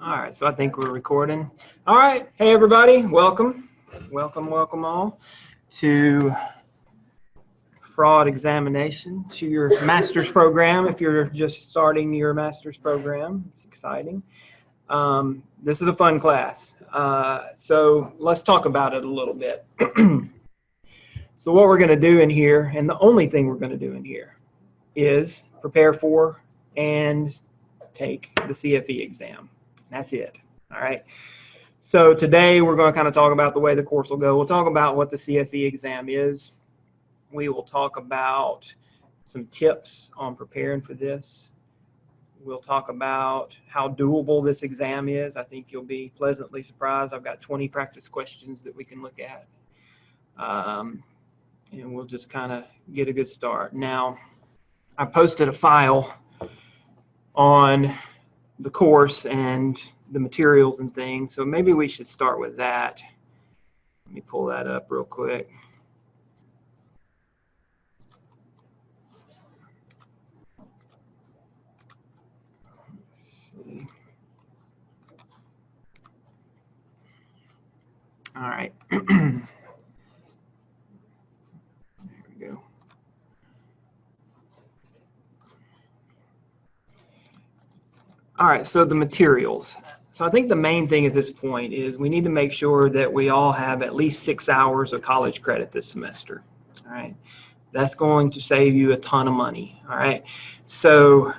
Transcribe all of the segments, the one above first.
All right, so I think we're recording. All right, hey everybody, welcome all to fraud examination, to your master's program. If you're just starting your master's program, it's exciting. This is a fun class, so let's talk about it a little bit. So what we're going to do in here, and the only thing we're going to do in here, is prepare for and take the CFE exam. That's it. All right. So today we're going to kind of talk about the way the course will go. We'll talk about what the CFE exam is. We will talk about some tips on preparing for this. We'll talk about how doable this exam is. I think you'll be pleasantly surprised. I've got 20 practice questions that we can look at. And we'll just kind of get a good start. Now, I posted a file on the course and the materials and things, so maybe we should start with that. Let me pull that up real quick. Let's see. All right. There we go. All right, so the materials. So I think the main thing at this point is we need to make sure that we all have at least 6 hours of college credit this semester. All right, that's going to save you a ton of money. All right, so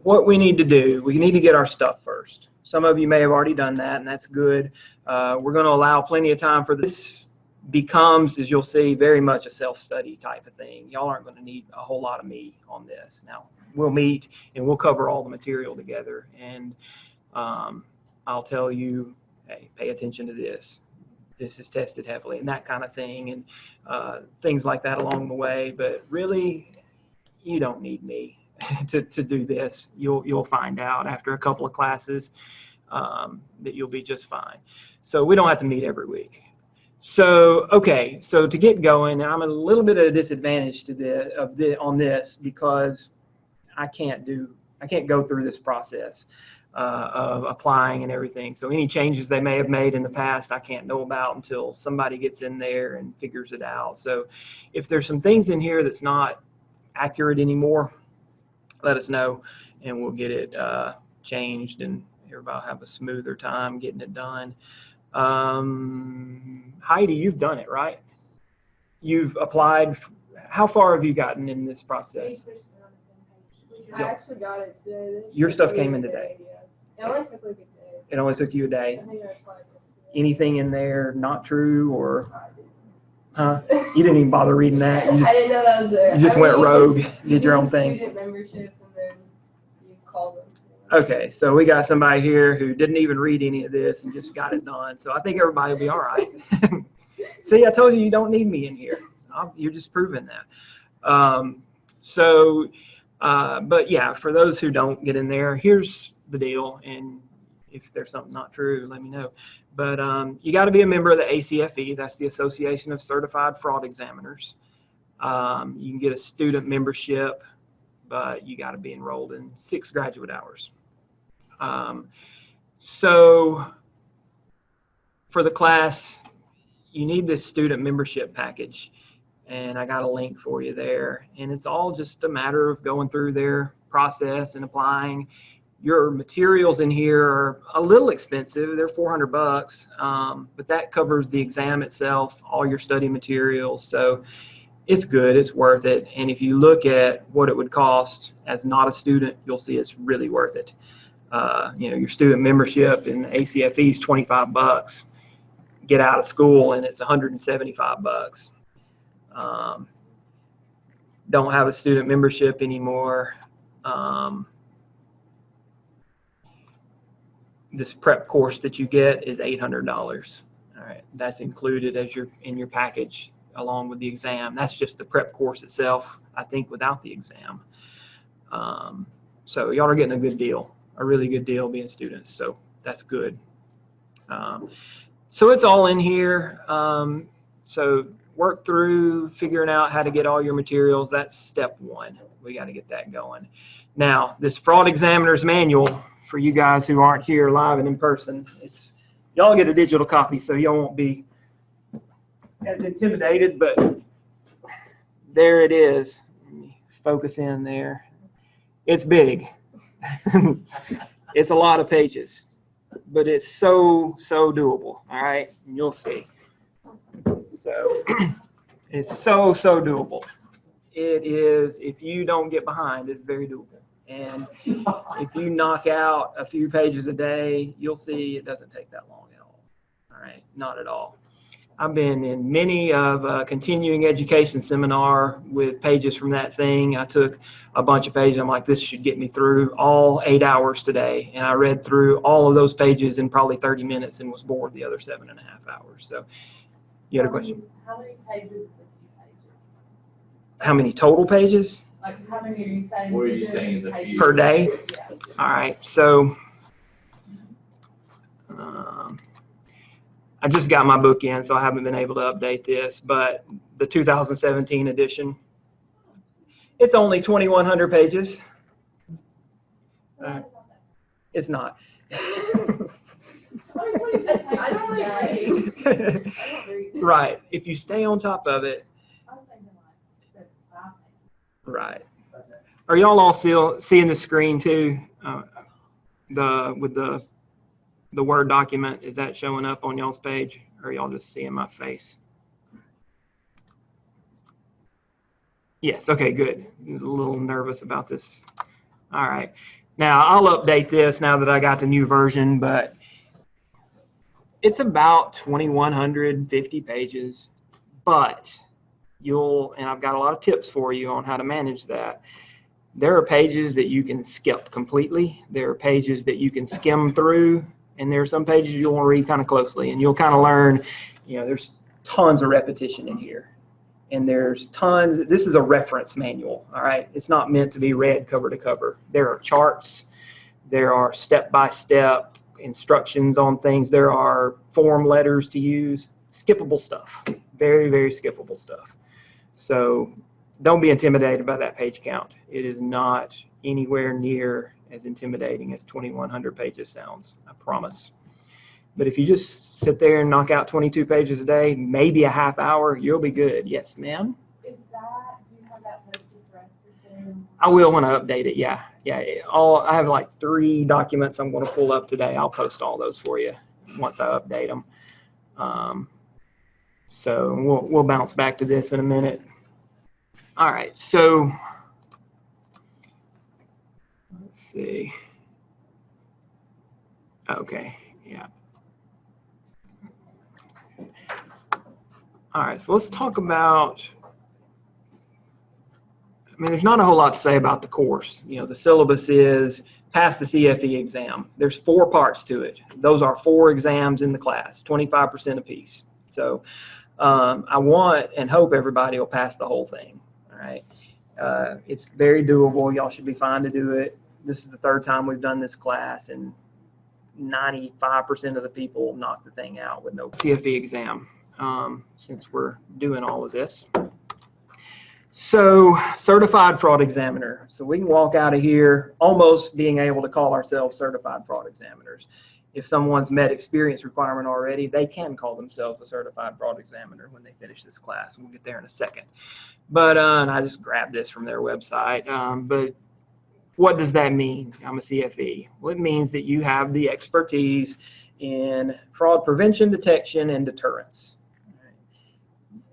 what we need to do, we need to get our stuff first. Some of you may have already done that, and that's good. We're going to allow plenty of time for this. Becomes, as you'll see, very much a self-study type of thing. Y'all aren't going to need a whole lot of me on this. Now, we'll meet and we'll cover all the material together, and I'll tell you, hey, pay attention to this. This is tested heavily, and that kind of thing, and things like that along the way. But really, you don't need me to do this. You'll find out after a couple of classes that you'll be just fine. So we don't have to meet every week. So, okay, so to get going, I'm a little bit at a disadvantage on this because I can't go through this process of applying and everything. So any changes they may have made in the past, I can't know about until somebody gets in there and figures it out. So if there's some things in here that's not accurate anymore, let us know and we'll get it changed, and everybody will have a smoother time getting it done. Heidi, you've done it, right? You've applied. How far have you gotten in this process? I actually got it today. Your stuff came in today. Yeah. It only took like a day. It only took you a day. I think I applied yesterday. Anything in there not true, or huh? You didn't even bother reading that. I didn't know that was there. You just went rogue, did your own thing. Student membership, and then you called them. Okay, so we got somebody here who didn't even read any of this and just got it done. So I think everybody will be all right. See, I told you don't need me in here. You're just proving that. But yeah, for those who don't get in there, here's the deal. And if there's something not true, let me know. But you got to be a member of the ACFE. That's the Association of Certified Fraud Examiners. You can get a student membership, but you got to be enrolled in 6 graduate hours. So for the class, you need this student membership package, and I got a link for you there. And it's all just a matter of going through their process and applying. Your materials in here are a little expensive. They're $400, but that covers the exam itself, all your study materials. So it's good, it's worth it. And if you look at what it would cost as not a student, you'll see it's really worth it. Your student membership in the ACFE is $25. Get out of school and it's $175. Don't have a student membership anymore. This prep course that you get is $800. All right, that's included as in your package along with the exam. That's just the prep course itself, I think, without the exam. So y'all are getting a good deal, a really good deal being students. So that's good. So it's all in here. So work through figuring out how to get all your materials. That's step one. We got to get that going. Now, this fraud examiner's manual, for you guys who aren't here live and in person, y'all get a digital copy, so y'all won't be as intimidated, but there it is. Let me focus in there. It's big. It's a lot of pages, but it's so doable. All right, and you'll see. So it's so doable. It is, if you don't get behind, it's very doable. And if you knock out a few pages a day, you'll see it doesn't take that long at all. All right, not at all. I've been in many of a continuing education seminar with pages from that thing. I took a bunch of pages. I'm like, this should get me through all 8 hours today. And I read through all of those pages in probably 30 minutes and was bored the other 7.5 hours. So you had a question? How many pages is a few pages? How many total pages? Like, how many are you saying? What are you saying is a few? Per day? Yeah. All right, so I just got my book in, so I haven't been able to update this, but the 2017 edition, it's only 2,100 pages. It's not. I don't really read. Right, if you stay on top of it. I was thinking like 5 pages. Right. Are y'all all still seeing the screen too? With the Word document, is that showing up on y'all's page, or are y'all just seeing my face? Yes, okay, good. I was a little nervous about this. All right. Now, I'll update this now that I got the new version, but it's about 2,150 pages, but and I've got a lot of tips for you on how to manage that. There are pages that you can skip completely. There are pages that you can skim through, and there are some pages you'll want to read kind of closely, and you'll kind of learn, there's tons of repetition in here. And there's tons, this is a reference manual, all right? It's not meant to be read cover to cover. There are charts, there are step-by-step instructions on things, there are form letters to use, skippable stuff, very skippable stuff. So don't be intimidated by that page count. It is not anywhere near as intimidating as 2,100 pages sounds, I promise. But if you just sit there and knock out 22 pages a day, maybe a half hour, you'll be good. Yes, ma'am? Do you have that posted for us to do? I will when I update it, yeah. I have like 3 documents I'm going to pull up today. I'll post all those for you once I update them. So we'll bounce back to this in a minute. All right, so let's see. Okay, yeah. All right, so let's talk about, there's not a whole lot to say about the course. The syllabus is pass the CFE exam. There's 4 parts to it. Those are 4 exams in the class, 25% apiece. So I want and hope everybody will pass the whole thing, all right? It's very doable. Y'all should be fine to do it. This is the 3rd time we've done this class, and 95% of the people knock the thing out with no CFE exam. Since we're doing all of this. So, certified fraud examiner. So we can walk out of here almost being able to call ourselves certified fraud examiners. If someone's met experience requirement already, they can call themselves a certified fraud examiner when they finish this class. We'll get there in a second. But I just grabbed this from their website. But what does that mean? I'm a CFE. Well, it means that you have the expertise in fraud prevention, detection, and deterrence.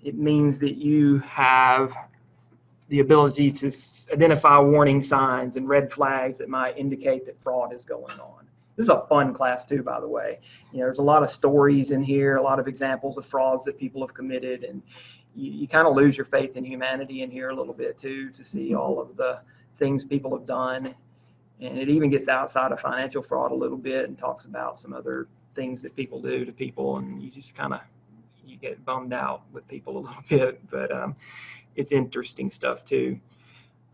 It means that you have the ability to identify warning signs and red flags that might indicate that fraud is going on. This is a fun class too, by the way. There's a lot of stories in here, a lot of examples of frauds that people have committed, and you kind of lose your faith in humanity in here a little bit too, to see all of the things people have done. And it even gets outside of financial fraud a little bit and talks about some other things that people do to people, and you just kind of, you get bummed out with people a little bit, but it's interesting stuff too.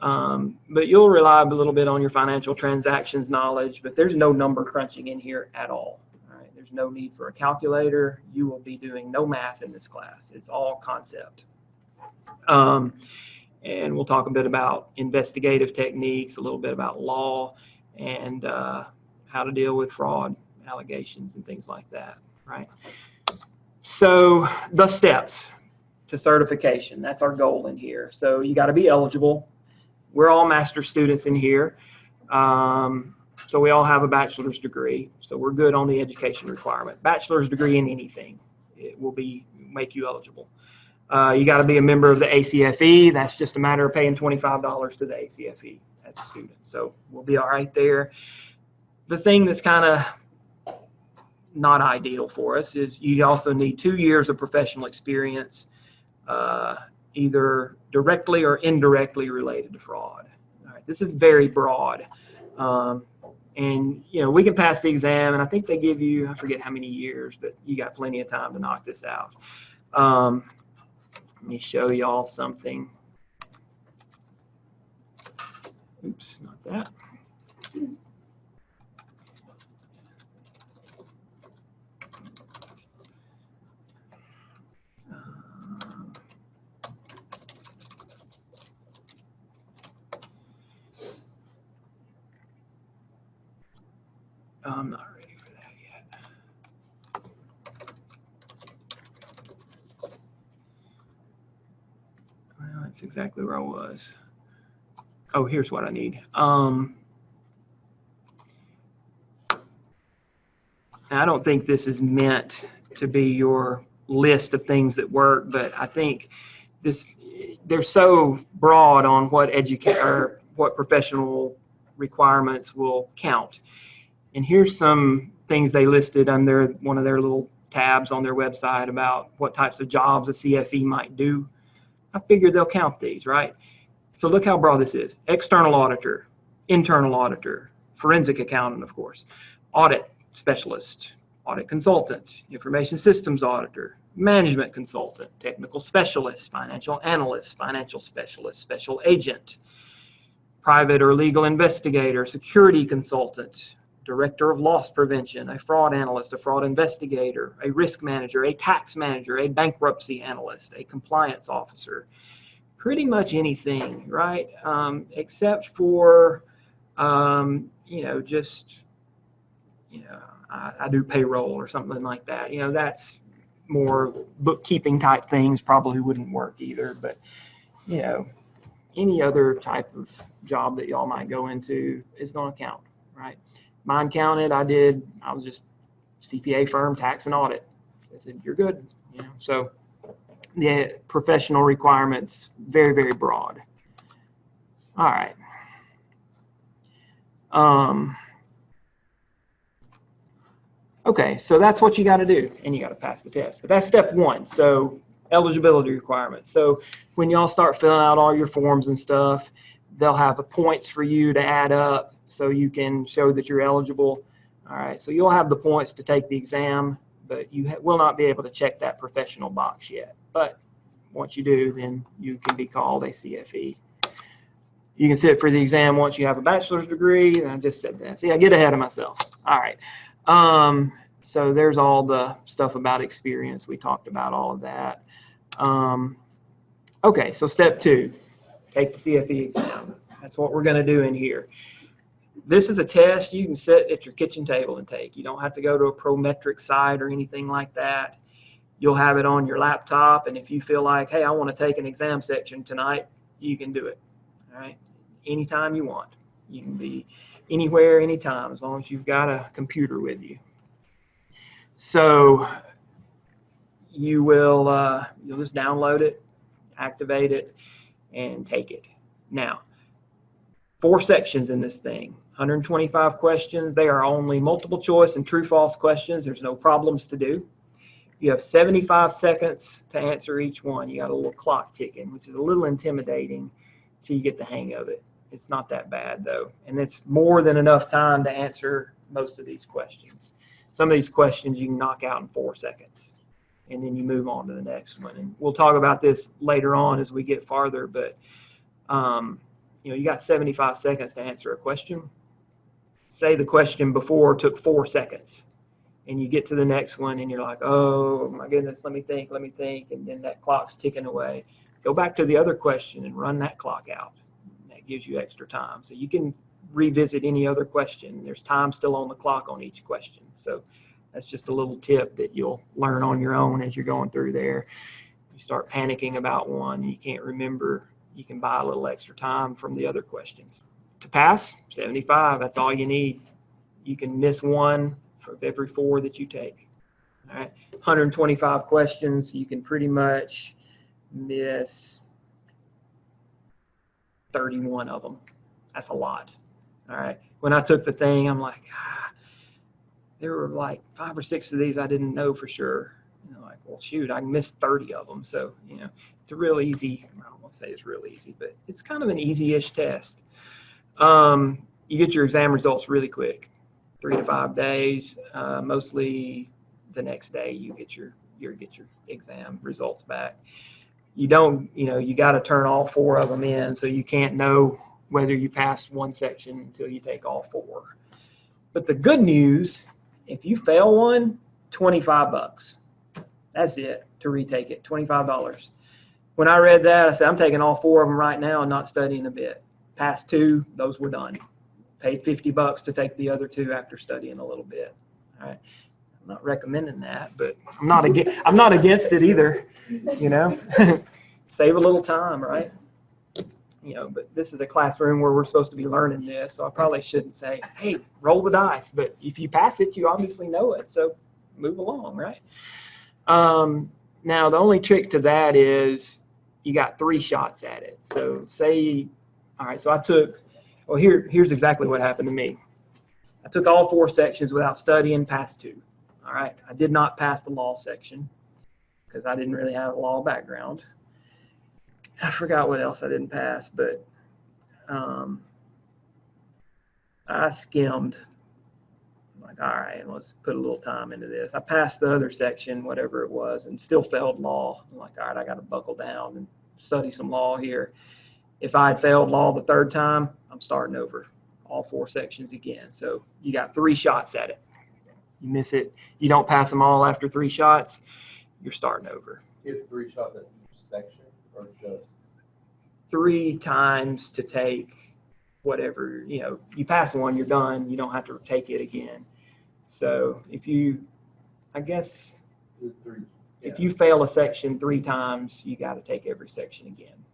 But you'll rely a little bit on your financial transactions knowledge, but there's no number crunching in here at all. All right? There's no need for a calculator. You will be doing no math in this class. It's all concept. and we'll talk a bit about investigative techniques, a little bit about law, and how to deal with fraud allegations and things like that, right? So the steps to certification, that's our goal in here. So you got to be eligible. We're all master's students in here. So we all have a bachelor's degree. So we're good on the education requirement. Bachelor's degree in anything, it will make you eligible. You got to be a member of the ACFE. That's just a matter of paying $25 to the ACFE as a student. So we'll be all right there. The thing that's kind of not ideal for us is you also need 2 years of professional experience, either directly or indirectly related to fraud. All right, this is very broad. And you know, we can pass the exam, and I think they give you, I forget how many years, but you got plenty of time to knock this out. Let me show y'all something. Oops, not that. I'm not ready for that yet. Well, that's exactly where I was. Oh, here's what I need. I don't think this is meant to be your list of things that work, but I think they're so broad on what what professional requirements will count. And here's some things they listed under one of their little tabs on their website about what types of jobs a CFE might do. I figured they'll count these, right? So look how broad this is. External auditor, internal auditor, forensic accountant, of course, audit specialist, audit consultant, information systems auditor, management consultant, technical specialist, financial analyst, financial specialist, special agent, private or legal investigator, security consultant, director of loss prevention, a fraud analyst, a fraud investigator, a risk manager, a tax manager, a bankruptcy analyst, a compliance officer, pretty much anything, right? Except for, you know, just, you know, I do payroll or something like that. You know, that's more bookkeeping type things, probably wouldn't work either. But, you know, any other type of job that y'all might go into is going to count, right? Mine counted. I was just CPA firm, tax and audit. I said, you're good. You know, so the professional requirements, very, very broad. All right. Okay, so that's what you got to do, and you got to pass the test. But that's step one. So eligibility requirements. So when y'all start filling out all your forms and stuff, they'll have the points for you to add up so you can show that you're eligible. All right, so you'll have the points to take the exam, but you will not be able to check that professional box yet. But once you do, then you can be called a CFE. You can sit for the exam once you have a bachelor's degree. And I just said that. See, I get ahead of myself. All right. So there's all the stuff about experience. We talked about all of that. Okay, so step two, take the CFE exam. That's what we're going to do in here. This is a test you can sit at your kitchen table and take. You don't have to go to a Prometric site or anything like that. You'll have it on your laptop, and if you feel like, hey, I want to take an exam section tonight, you can do it. All right, anytime you want. You can be anywhere, anytime, as long as you've got a computer with you. So you will you'll just download it, activate it, and take it. Now, 4 sections in this thing, 125 questions. They are only multiple choice and true-false questions. There's no problems to do. You have 75 seconds to answer each one. You got a little clock ticking, which is a little intimidating till you get the hang of it. It's not that bad, though. And it's more than enough time to answer most of these questions. Some of these questions you can knock out in 4 seconds, and then you move on to the next one. And we'll talk about this later on as we get farther, but you know, you got 75 seconds to answer a question. Say the question before took 4 seconds, and you get to the next one, and you're like, oh, my goodness, let me think, and then that clock's ticking away. go back to the other question and run that clock out. That gives you extra time. So you can revisit any other question. There's time still on the clock on each question. So that's just a little tip that you'll learn on your own as you're going through there. You start panicking about one and you can't remember, you can buy a little extra time from the other questions. To pass, 75, that's all you need. You can miss one for every 4 that you take. All right, 125 questions, you can pretty much miss 31 of them. That's a lot. All right, when I took the thing, I'm like, there were like 5 or 6 of these I didn't know for sure. Like, well, shoot, I missed 30 of them. So, it's a real easy, I don't want to say it's real easy, but it's kind of an easy-ish test. You get your exam results really quick, 3 to 5 days. Mostly the next day you get your exam results back. You don't, you got to turn all 4 of them in, so you can't know whether you passed one section until you take all 4. But the good news, if you fail one, $25. That's it, to retake it, $25. When I read that, I said, I'm taking all 4 of them right now and not studying a bit. Passed 2, those were done. Paid $50 to take the other 2 after studying a little bit. All right, I'm not recommending that, but I'm not against it either. Save a little time, right? But this is a classroom where we're supposed to be learning this, so I probably shouldn't say, hey, roll the dice. But if you pass it, you obviously know it, so move along, right? Now, the only trick to that is you got 3 shots at it. So all right, so I took, well, here's exactly what happened to me. I took all 4 sections without studying, passed 2. All right, I did not pass the law section because I didn't really have a law background. I forgot what else I didn't pass, but I skimmed. I'm like, all right, let's put a little time into this. I passed the other section, whatever it was, and still failed law. I'm like, all right, I got to buckle down and study some law here. If I had failed law the 3rd time, I'm starting over, all 4 sections again. So you got 3 shots at it. You miss it, you don't pass them all after 3 shots, you're starting over. You have 3 shots at each section, or just 3 times to take whatever, you pass one, you're done, you don't have to take it again. So if you, I guess, 3? if you fail a section 3 times, you got to take every section again.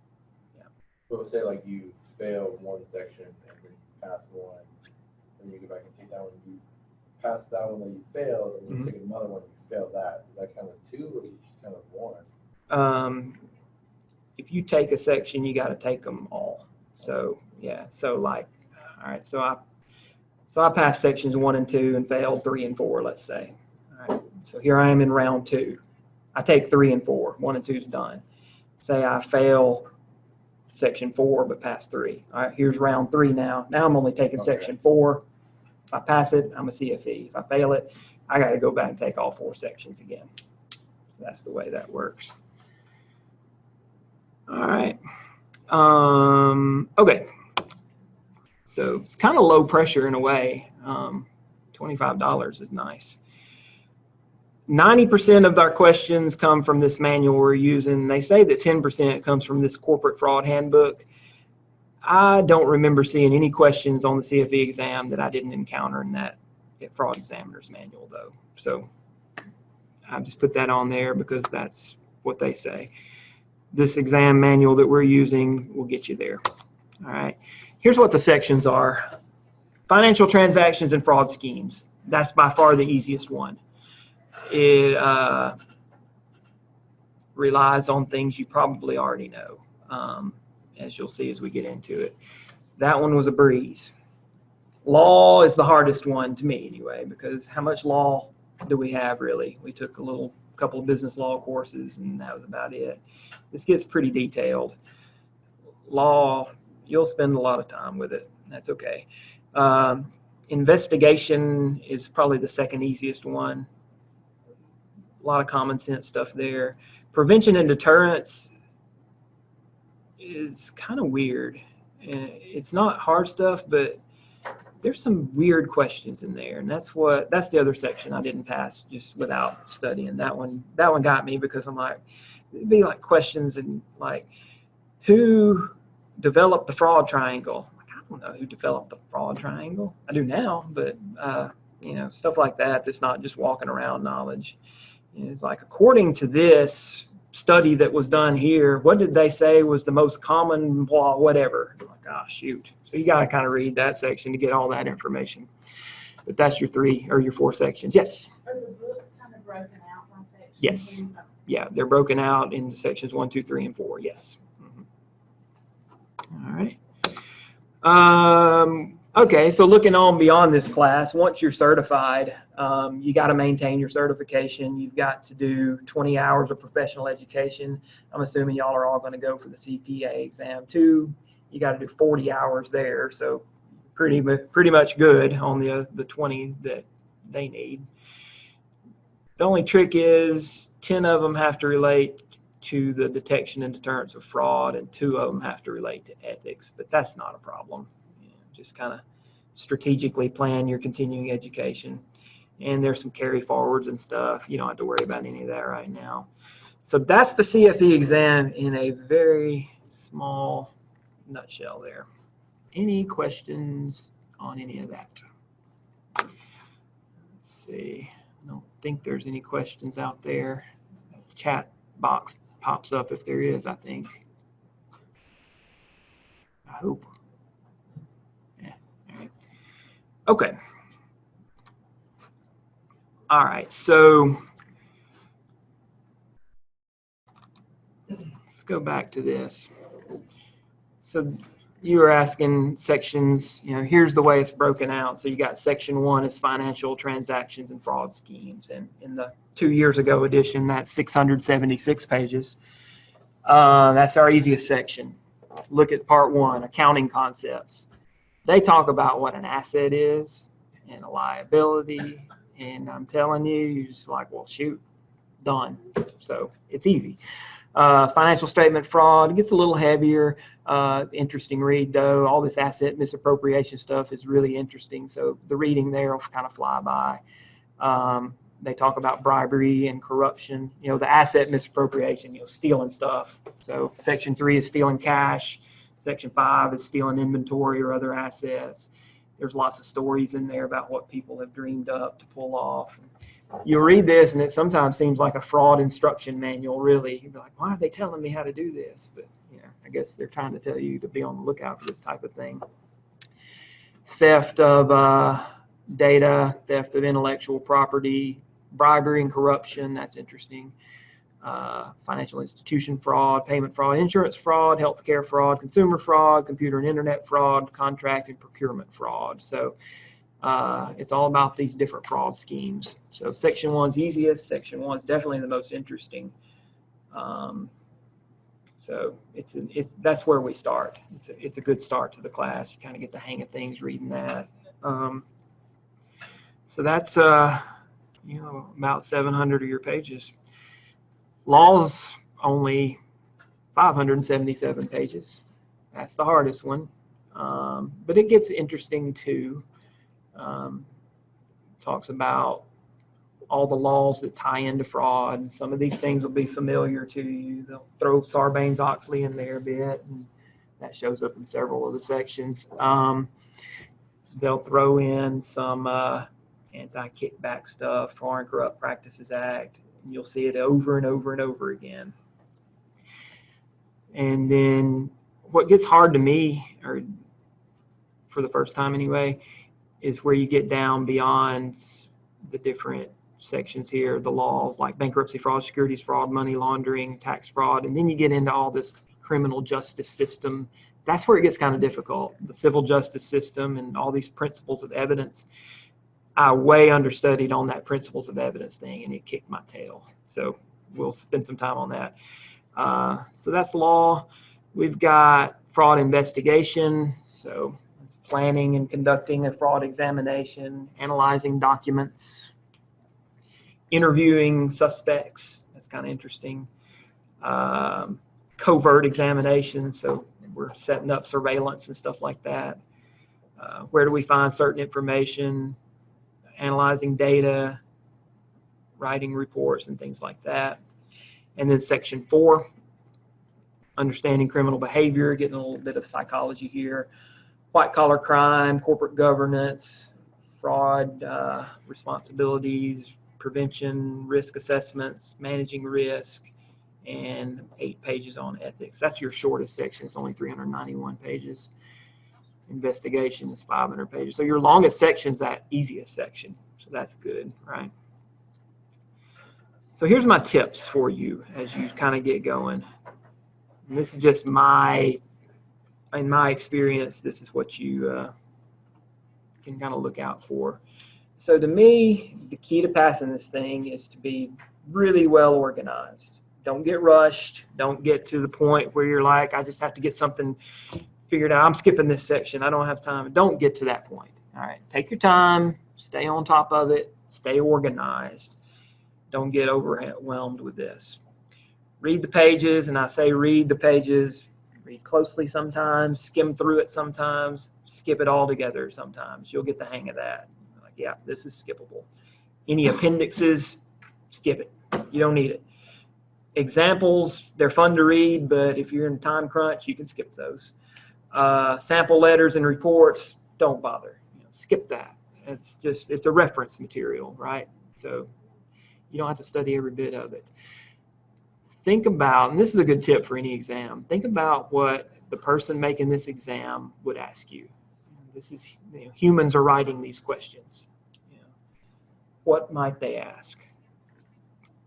But say like you fail one section and then you pass one, and you go back and take that one, you pass that one that you failed, and you take another one and you fail that. Does that count as 2, or is it just kind of 1? If you take a section, you got to take them all. So yeah, so like, all right, so I passed sections 1 and 2 and failed 3 and 4, let's say. All right, so here I am in round 2. I take 3 and 4, 1 and 2 is done. Say I fail section 4 but pass 3. All right, here's round 3 now. Now I'm only taking section 4. If I pass it, I'm a CFE. If I fail it, I got to go back and take all 4 sections again. So that's the way that works. All right. Okay. So it's kind of low pressure in a way. $25 is nice. 90% of our questions come from this manual we're using. They say that 10% comes from this corporate fraud handbook. I don't remember seeing any questions on the CFE exam that I didn't encounter in that fraud examiner's manual, though. So I just put that on there because that's what they say. This exam manual that we're using will get you there. All right. Here's what the sections are. Financial transactions and fraud schemes. That's by far the easiest one. It relies on things you probably already know, as you'll see as we get into it. That one was a breeze. Law is the hardest one to me anyway, because how much law do we have really? We took a couple of business law courses and that was about it. This gets pretty detailed. Law, you'll spend a lot of time with it. That's okay. Investigation is probably the second easiest one. A lot of common sense stuff there. Prevention and deterrence is kind of weird. It's not hard stuff, but there's some weird questions in there, and that's the other section I didn't pass just without studying. That one got me because I'm like, it'd be like questions and like, who developed the fraud triangle? Like, I don't know who developed the fraud triangle. I do now, but you know, stuff like that. That's not just walking around knowledge. You know, it's like, according to this study that was done here, what did they say was the most common blah whatever? Like, ah, shoot. So you got to kind of read that section to get all that information. But that's your 3 or your 4 sections. Yes. Are the books kind of broken out by section? Yes. Yeah, they're broken out into sections 1, 2, 3, and 4. Yes. All right. Okay, so looking on beyond this class, once you're certified, you got to maintain your certification. You've got to do 20 hours of professional education. I'm assuming y'all are all going to go for the CPA exam too. You got to do 40 hours there, so pretty much good on the 20 that they need. The only trick is 10 of them have to relate to the detection and deterrence of fraud, and 2 of them have to relate to ethics, but that's not a problem. You know, just kind of strategically plan your continuing education. And there's some carry forwards and stuff. You don't have to worry about any of that right now. So that's the CFE exam in a very small nutshell there. Any questions on any of that? Let's see. I don't think there's any questions out there. Chat box pops up if there is, I think. I hope. Yeah. All right. Okay. All right. So let's go back to this. So you were asking sections, you know, here's the way it's broken out. So you got section 1 is financial transactions and fraud schemes. And in the 2 years ago edition, that's 676 pages. That's our easiest section. Look at part 1, accounting concepts. They talk about what an asset is and a liability. And I'm telling you, you're just like, well, shoot, done. So it's easy. Financial statement fraud gets a little heavier. It's an interesting read though. All this asset misappropriation stuff is really interesting. So the reading there will kind of fly by. They talk about bribery and corruption. You know, the asset misappropriation, you know, stealing stuff. So section 3 is stealing cash. Section 5 is stealing inventory or other assets. There's lots of stories in there about what people have dreamed up to pull off. You'll read this and it sometimes seems like a fraud instruction manual, really. You'll be like, why are they telling me how to do this? But yeah, I guess they're trying to tell you to be on the lookout for this type of thing. Theft of data, theft of intellectual property, bribery and corruption, that's interesting. Financial institution fraud, payment fraud, insurance fraud, healthcare fraud, consumer fraud, computer and internet fraud, contract and procurement fraud. So it's all about these different fraud schemes. So section 1's easiest. Section 1's definitely the most interesting. So that's where we start. It's a good start to the class. You kind of get the hang of things reading that. So that's you know, about 700 of your pages. Law's only 577 pages. That's the hardest one, but it gets interesting too. Talks about all the laws that tie into fraud. Some of these things will be familiar to you. They'll throw Sarbanes-Oxley in there a bit, and that shows up in several of the sections. They'll throw in some anti-kickback stuff, Foreign Corrupt Practices Act. You'll see it over and over and over again. And then what gets hard to me, or for the first time anyway, is where you get down beyond the different sections here, the laws like bankruptcy fraud, securities fraud, money laundering, tax fraud, and then you get into all this criminal justice system. That's where it gets kind of difficult. The civil justice system and all these principles of evidence. I way understudied on that principles of evidence thing, and it kicked my tail. So we'll spend some time on that. So that's law. We've got fraud investigation. So it's planning and conducting a fraud examination, analyzing documents, interviewing suspects. That's kind of interesting. Covert examinations. So we're setting up surveillance and stuff like that. Where do we find certain information? Analyzing data, writing reports and things like that. And then section 4, understanding criminal behavior, getting a little bit of psychology here. White collar crime, corporate governance, fraud, responsibilities, prevention, risk assessments, managing risk, and 8 pages on ethics. That's your shortest section. It's only 391 pages. Investigation is 500 pages. So your longest section is that easiest section. So that's good, right? So here's my tips for you as you kind of get going. And this is just in my experience, this is what you can kind of look out for. So to me, the key to passing this thing is to be really well organized. Don't get rushed. Don't get to the point where you're like, I just have to get something figured out. I'm skipping this section. I don't have time. Don't get to that point. All right. Take your time. Stay on top of it. Stay organized. Don't get overwhelmed with this. Read the pages, and I say read the pages. Read closely sometimes, skim through it sometimes, skip it all together sometimes. You'll get the hang of that. Like, yeah, this is skippable. Any appendixes, skip it. You don't need it. Examples, they're fun to read, but if you're in time crunch, you can skip those. Sample letters and reports, don't bother. Skip that. It's a reference material, right? So you don't have to study every bit of it. Think about, and this is a good tip for any exam, think about what the person making this exam would ask you. This is, humans are writing these questions. What might they ask?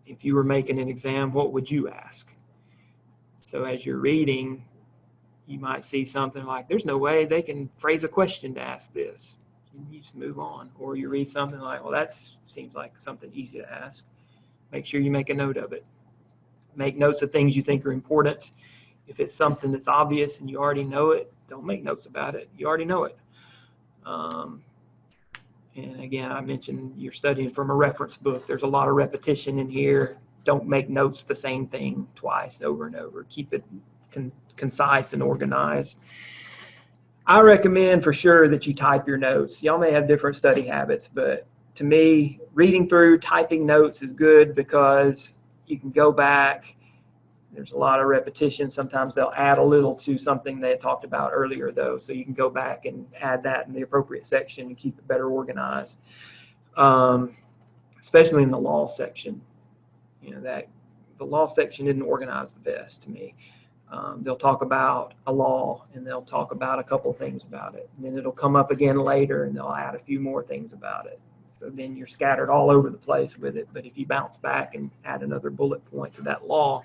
If you were making an exam, what would you ask? So as you're reading, you might see something like, there's no way they can phrase a question to ask this. You just move on. Or you read something like, well, that seems like something easy to ask. Make sure you make a note of it. Make notes of things you think are important. If it's something that's obvious and you already know it, don't make notes about it. You already know it. And again, I mentioned you're studying from a reference book. There's a lot of repetition in here. Don't make notes the same thing twice over and over. Keep it concise and organized. I recommend for sure that you type your notes. Y'all may have different study habits, but to me, reading through, typing notes is good because you can go back. There's a lot of repetition. Sometimes they'll add a little to something they had talked about earlier, though, so you can go back and add that in the appropriate section and keep it better organized, especially in the law section. That the law section isn't organized the best to me. They'll talk about a law, and they'll talk about a couple of things about it, and then it'll come up again later, and they'll add a few more things about it. So then you're scattered all over the place with it. But if you bounce back and add another bullet point to that law,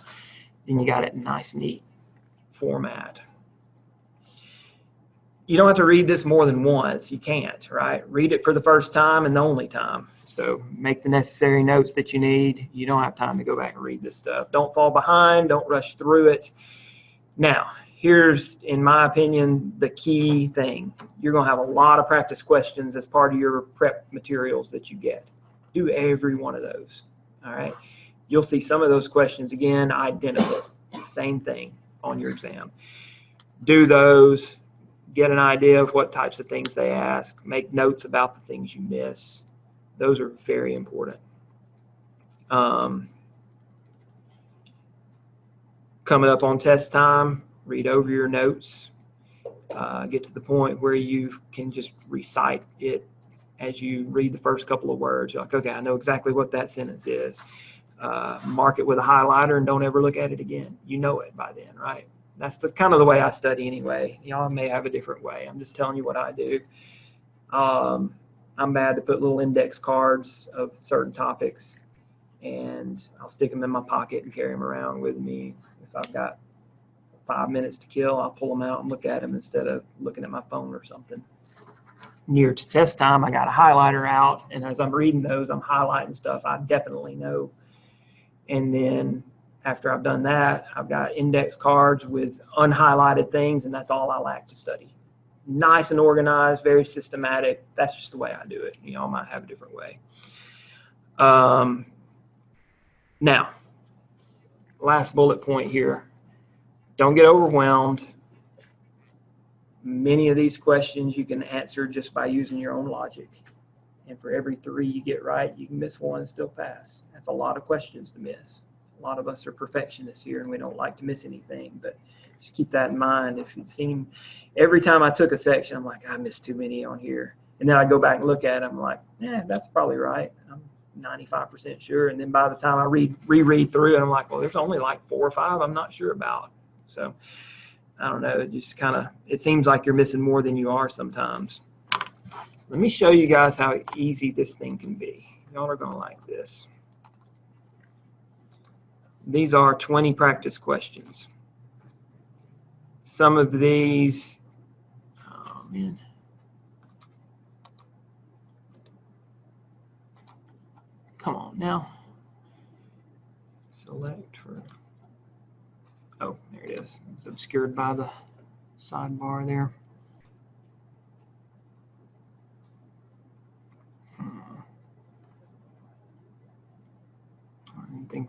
then you got it in nice, neat format. You don't have to read this more than once. You can't, right? Read it for the first time and the only time. So make the necessary notes that you need. You don't have time to go back and read this stuff. Don't fall behind. Don't rush through it. Now, here's, in my opinion, the key thing. You're going to have a lot of practice questions as part of your prep materials that you get. Do every one of those, all right? You'll see some of those questions, again, identical, same thing on your exam. Do those, get an idea of what types of things they ask, make notes about the things you miss. Those are very important. Coming up on test time, read over your notes. Get to the point where you can just recite it as you read the first couple of words. You're like, okay, I know exactly what that sentence is. Mark it with a highlighter and don't ever look at it again. You know it by then, right? That's the kind of the way I study anyway. Y'all may have a different way. I'm just telling you what I do. I'm bad to put little index cards of certain topics, and I'll stick them in my pocket and carry them around with me. If I've got 5 minutes to kill, I'll pull them out and look at them instead of looking at my phone or something. Near to test time, I got a highlighter out, and as I'm reading those, I'm highlighting stuff I definitely know. And then after I've done that, I've got index cards with unhighlighted things, and that's all I like to study. Nice and organized, very systematic. That's just the way I do it. Y'all might have a different way. Now, last bullet point here. Don't get overwhelmed. Many of these questions you can answer just by using your own logic. And for every 3 you get right, you can miss 1 and still pass. That's a lot of questions to miss. A lot of us are perfectionists here and we don't like to miss anything, but just keep that in mind. If it seemed, every time I took a section, I'm like, I missed too many on here. And then I go back and look at it, I'm like, yeah, that's probably right. I'm 95% sure. And then by the time I reread through it, I'm like, well, there's only like 4 or 5 I'm not sure about. So I don't know, it just kind of, it seems like you're missing more than you are sometimes. Let me show you guys how easy this thing can be. Y'all are gonna like this. These are 20 practice questions. Some of these, oh man. Come on now. Select for, oh, there it is. It's obscured by the sidebar there. I didn't think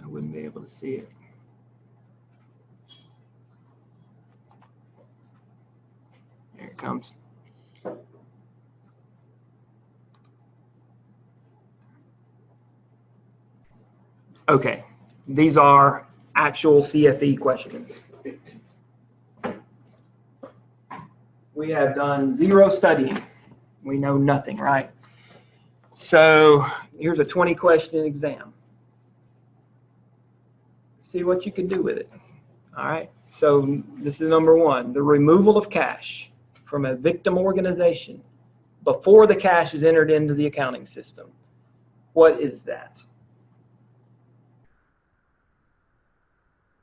I wouldn't be able to see it. There it comes. Okay, these are actual CFE questions. We have done 0 studying. We know nothing, right? So here's a 20-question exam. See what you can do with it. All right, so this is number 1, the removal of cash from a victim organization before the cash is entered into the accounting system. What is that?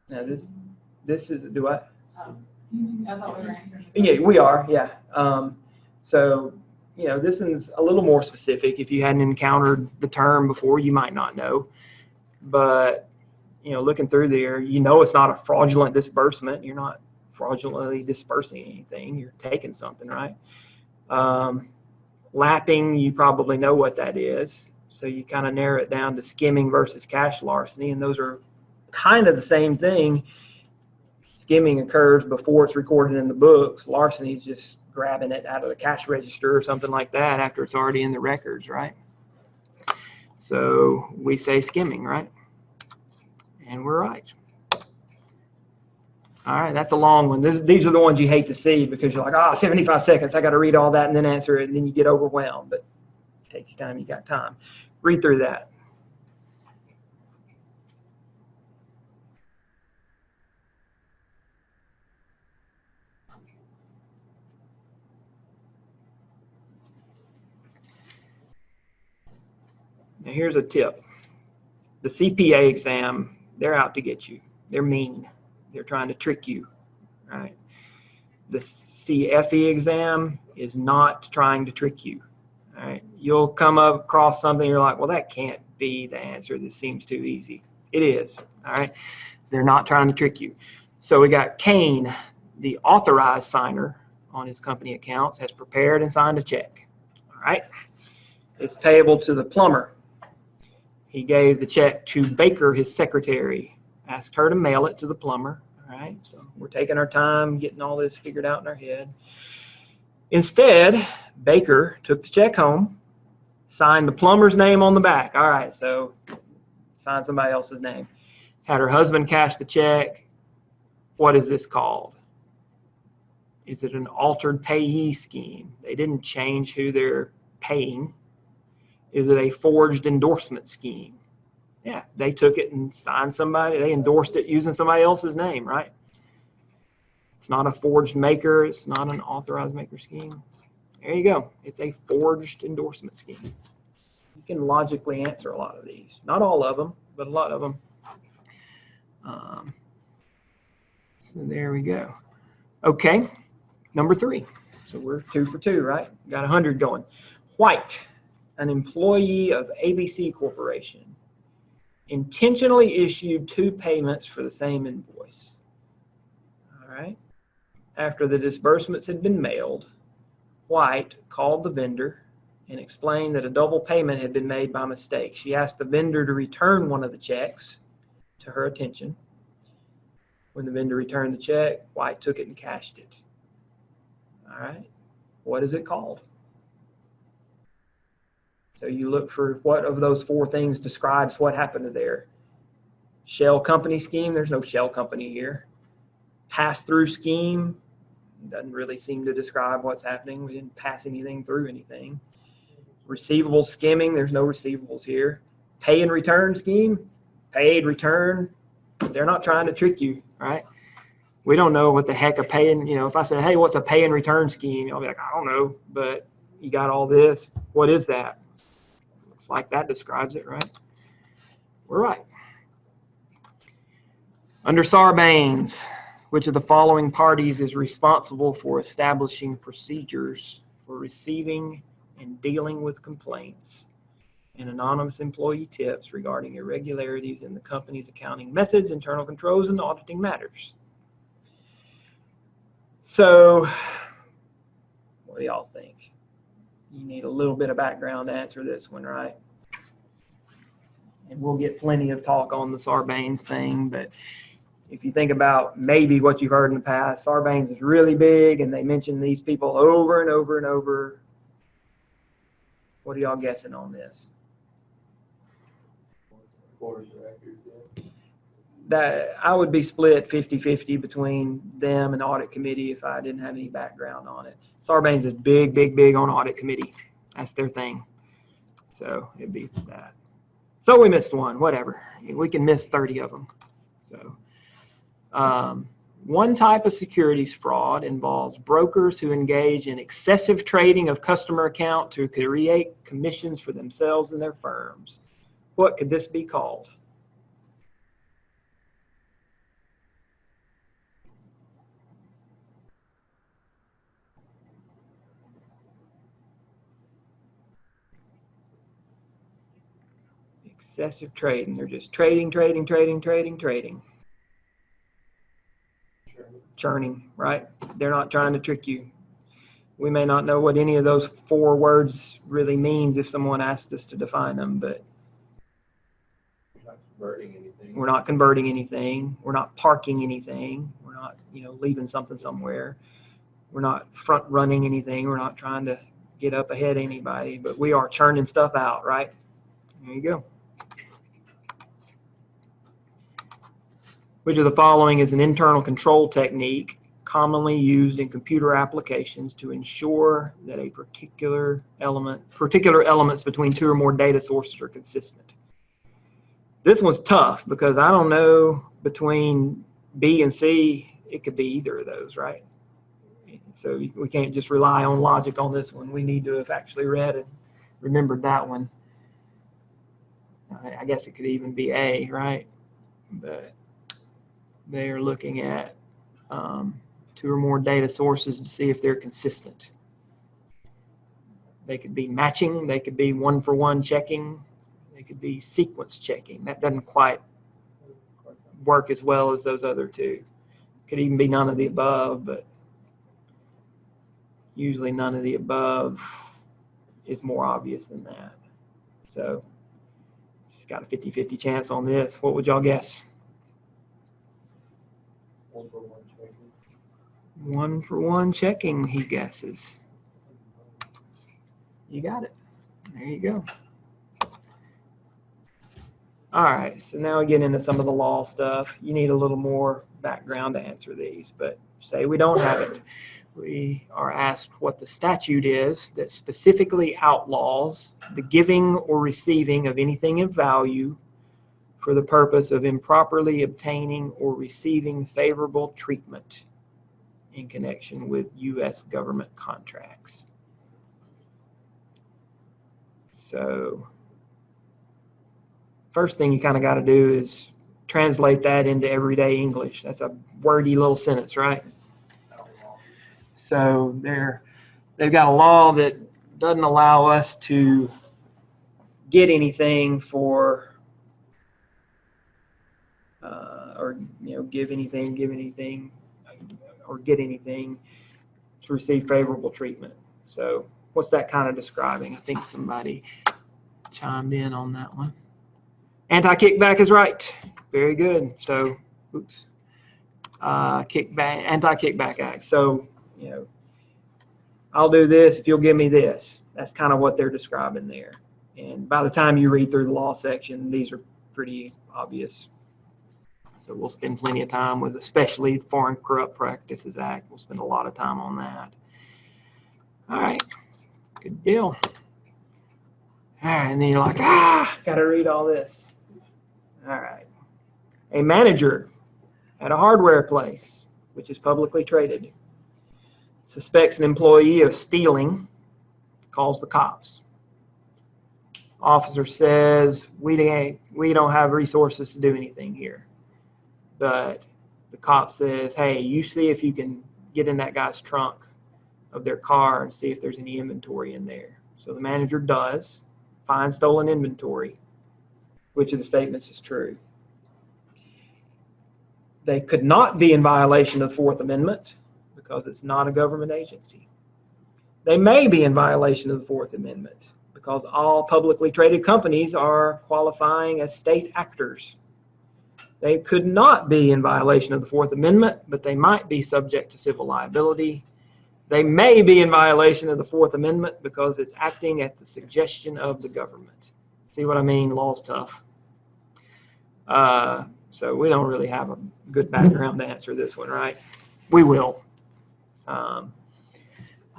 Now this is, do I? I thought we were answering. Yeah, we are, yeah. So, you know, this is a little more specific. If you hadn't encountered the term before, you might not know. But, you know, looking through there, you know it's not a fraudulent disbursement. You're not fraudulently dispersing anything. You're taking something, right? Lapping, you probably know what that is. So you kind of narrow it down to skimming versus cash larceny, and those are kind of the same thing. Skimming occurs before it's recorded in the books. Larceny is just grabbing it out of the cash register or something like that after it's already in the records, right? So we say skimming, right? And we're right. All right, that's a long one. These are the ones you hate to see because you're like, 75 seconds, I got to read all that and then answer it, and then you get overwhelmed. But take your time, you got time. Read through that. Now here's a tip. The CPA exam, they're out to get you. They're mean. They're trying to trick you, right? The CFE exam is not trying to trick you, all right? You'll come across something, you're like, well, that can't be the answer. This seems too easy. It is, all right? They're not trying to trick you. So we got Kane, the authorized signer on his company accounts, has prepared and signed a check, all right? It's payable to the plumber. He gave the check to Baker, his secretary, asked her to mail it to the plumber. All right, so we're taking our time getting all this figured out in our head. Instead, Baker took the check home, signed the plumber's name on the back. All right, so signed somebody else's name. Had her husband cash the check. What is this called? Is it an altered payee scheme? They didn't change who they're paying. Is it a forged endorsement scheme? Yeah, they took it and signed somebody. They endorsed it using somebody else's name, right? It's not a forged maker. It's not an authorized maker scheme. There you go. It's a forged endorsement scheme. You can logically answer a lot of these. Not all of them, but a lot of them. So there we go. Okay, number 3. So we're 2 for 2, right? Got 100 going. White, an employee of ABC Corporation, intentionally issued 2 payments for the same invoice. All right. After the disbursements had been mailed, White called the vendor and explained that a double payment had been made by mistake. She asked the vendor to return one of the checks to her attention. When the vendor returned the check, White took it and cashed it. All right. What is it called? So you look for what of those 4 things describes what happened there. Shell company scheme, there's no shell company here. Pass-through scheme, doesn't really seem to describe what's happening. We didn't pass anything through anything. Receivable skimming, there's no receivables here. Pay and return scheme, paid, return, they're not trying to trick you, right? We don't know what the heck a pay and, if I said, hey, what's a pay and return scheme? You'll be like, I don't know, but you got all this. What is that? Looks like that describes it, right? We're right. Under Sarbanes, which of the following parties is responsible for establishing procedures for receiving and dealing with complaints and anonymous employee tips regarding irregularities in the company's accounting methods, internal controls, and auditing matters? So, what do y'all think? You need a little bit of background to answer this one, right? And we'll get plenty of talk on the Sarbanes thing, but if you think about maybe what you've heard in the past, Sarbanes is really big, and they mention these people over and over and over. What are y'all guessing on this? Board of directors, yeah. That I would be split 50-50 between them and the audit committee if I didn't have any background on it. Sarbanes is big, big, big on audit committee. That's their thing. So it'd be that. So we missed one, whatever. We can miss 30 of them. So one type of securities fraud involves brokers who engage in excessive trading of customer account to create commissions for themselves and their firms. What could this be called? Excessive trading. They're just trading. Churning, right? They're not trying to trick you. We may not know what any of those 4 words really means if someone asked us to define them, but We're not converting anything. we're not converting anything. We're not parking anything. We're not, leaving something somewhere. We're not front running anything. We're not trying to get up ahead of anybody, but we are churning stuff out, right? There you go. Which of the following is an internal control technique commonly used in computer applications to ensure that a particular elements between 2 or more data sources are consistent? This one's tough because I don't know between B and C, it could be either of those, right? So we can't just rely on logic on this one. We need to have actually read and remembered that one. I guess it could even be A, right? But they are looking at 2 or more data sources to see if they're consistent. They could be matching, they could be one-for-one checking, they could be sequence checking. That doesn't quite work as well as those other 2. Could even be none of the above, but usually none of the above is more obvious than that. So it's got a 50-50 chance on this. What would y'all guess? 1-for-1 checking. 1-for-1 checking, he guesses. You got it. There you go. All right, so now we get into some of the law stuff. You need a little more background to answer these, but say we don't have it. We are asked what the statute is that specifically outlaws the giving or receiving of anything of value for the purpose of improperly obtaining or receiving favorable treatment in connection with U.S. government contracts. So first thing you kind of got to do is translate that into everyday English. That's a wordy little sentence, right? So they've got a law that doesn't allow us to get anything for or give anything or get anything to receive favorable treatment. So what's that kind of describing? I think somebody chimed in on that one. Anti-kickback is right. Very good. So, oops. Anti-kickback act. So, I'll do this if you'll give me this. That's kind of what they're describing there. And by the time you read through the law section, these are pretty obvious So we'll spend plenty of time with, especially Foreign Corrupt Practices Act. We'll spend a lot of time on that. All right, good deal. All right, and then you're like, got to read all this. All right. A manager at a hardware place, which is publicly traded, suspects an employee of stealing, calls the cops. Officer says, we don't have resources to do anything here. But the cop says, hey, you see if you can get in that guy's trunk of their car and see if there's any inventory in there. So the manager does, finds stolen inventory. Which of the statements is true? They could not be in violation of the Fourth Amendment because it's not a government agency. They may be in violation of the Fourth Amendment because all publicly traded companies are qualifying as state actors. They could not be in violation of the Fourth Amendment, but they might be subject to civil liability. They may be in violation of the Fourth Amendment because it's acting at the suggestion of the government. See what I mean? Law's tough. So we don't really have a good background to answer this one, right? We will.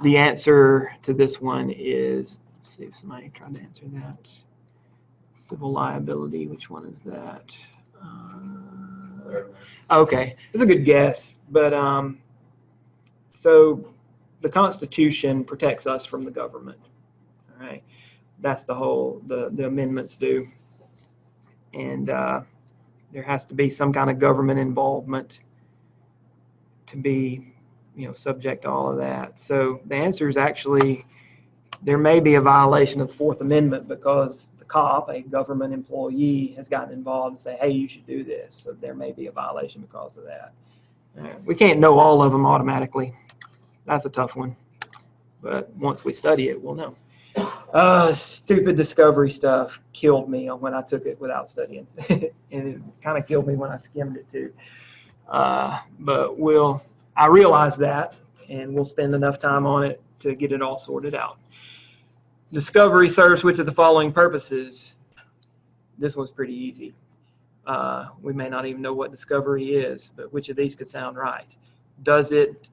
The answer to this one is, let's see if somebody tried to answer that. Civil liability, which one is that? Okay, it's a good guess, but so the Constitution protects us from the government. All right, that's the whole the amendments do, and there has to be some kind of government involvement to be, subject to all of that. So the answer is actually there may be a violation of the Fourth Amendment because the cop, a government employee, has gotten involved and say, hey, you should do this. So there may be a violation because of that. We can't know all of them automatically. That's a tough one. But once we study it, we'll know. Stupid discovery stuff killed me when I took it without studying. And it kind of killed me when I skimmed it too. But I realize that, and we'll spend enough time on it to get it all sorted out. Discovery serves which of the following purposes? This one's pretty easy. We may not even know what discovery is, but which of these could sound right? Does it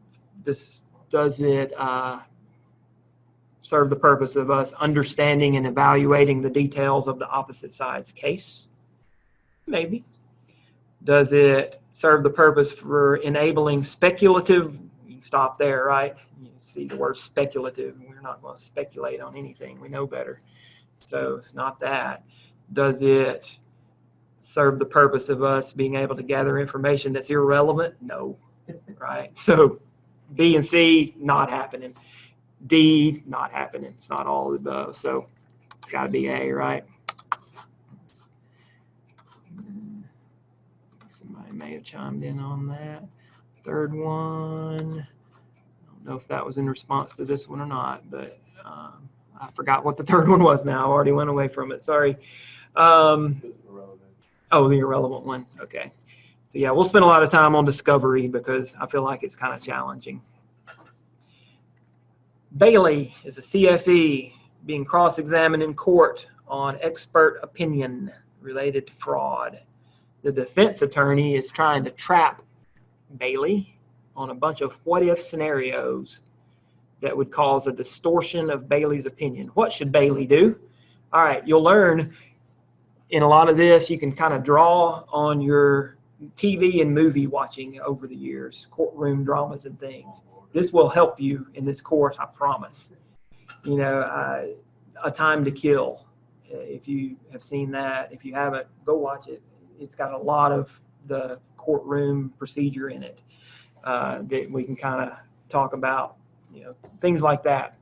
serve the purpose of us understanding and evaluating the details of the opposite side's case? Maybe. Does it serve the purpose for enabling speculative? You can stop there, right? You see the word speculative. We're not going to speculate on anything. We know better. So it's not that. Does it serve the purpose of us being able to gather information that's irrelevant? No, right? So B and C, not happening. D, not happening. It's not all of the above. So it's got to be A, right? Somebody may have chimed in on that. Third one, I don't know if that was in response to this one or not, but I forgot what the third one was now. I already went away from it. Sorry. Oh, the irrelevant one. Okay. So yeah, we'll spend a lot of time on discovery because I feel like it's kind of challenging. Bailey is a CFE being cross-examined in court on expert opinion related to fraud. The defense attorney is trying to trap Bailey on a bunch of what-if scenarios that would cause a distortion of Bailey's opinion. What should Bailey do? All right, you'll learn in a lot of this, you can kind of draw on your TV and movie watching over the years, courtroom dramas and things. This will help you in this course, I promise. A Time to Kill. If you have seen that, if you haven't, go watch it. It's got a lot of the courtroom procedure in it that we can kind of talk about, things like that.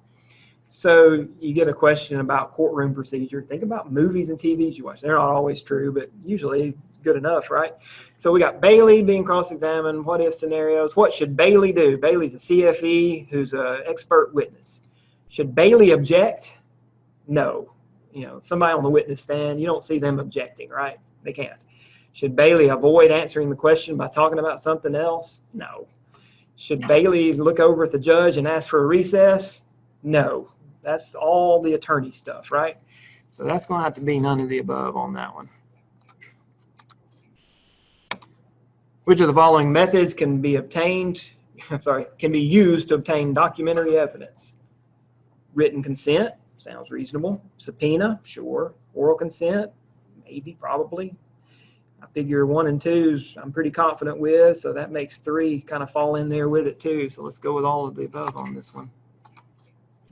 So you get a question about courtroom procedure. Think about movies and TVs you watch. They're not always true, but usually good enough, right? So we got Bailey being cross-examined, what-if scenarios. What should Bailey do? Bailey's a CFE who's an expert witness. Should Bailey object? No. Somebody on the witness stand, you don't see them objecting, right? They can't. Should Bailey avoid answering the question by talking about something else? No. Should Bailey look over at the judge and ask for a recess? No. That's all the attorney stuff, right? So that's going to have to be none of the above on that one. Which of the following methods can be obtained, can be used to obtain documentary evidence? Written consent, sounds reasonable. Subpoena, sure. Oral consent, maybe, probably. I figure 1 and 2 I'm pretty confident with, so that makes 3 kind of fall in there with it too. So let's go with all of the above on this one.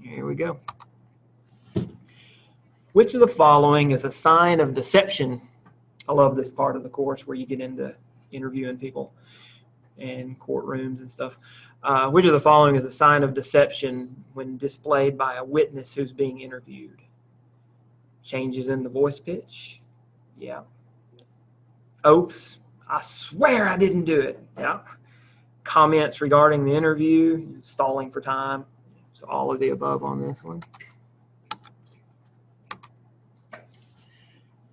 Here we go. Which of the following is a sign of deception? I love this part of the course where you get into interviewing people in courtrooms and stuff. Which of the following is a sign of deception when displayed by a witness who's being interviewed? Changes in the voice pitch? Yeah. Oaths? I swear I didn't do it. Yeah. Comments regarding the interview? Stalling for time? So all of the above on this one.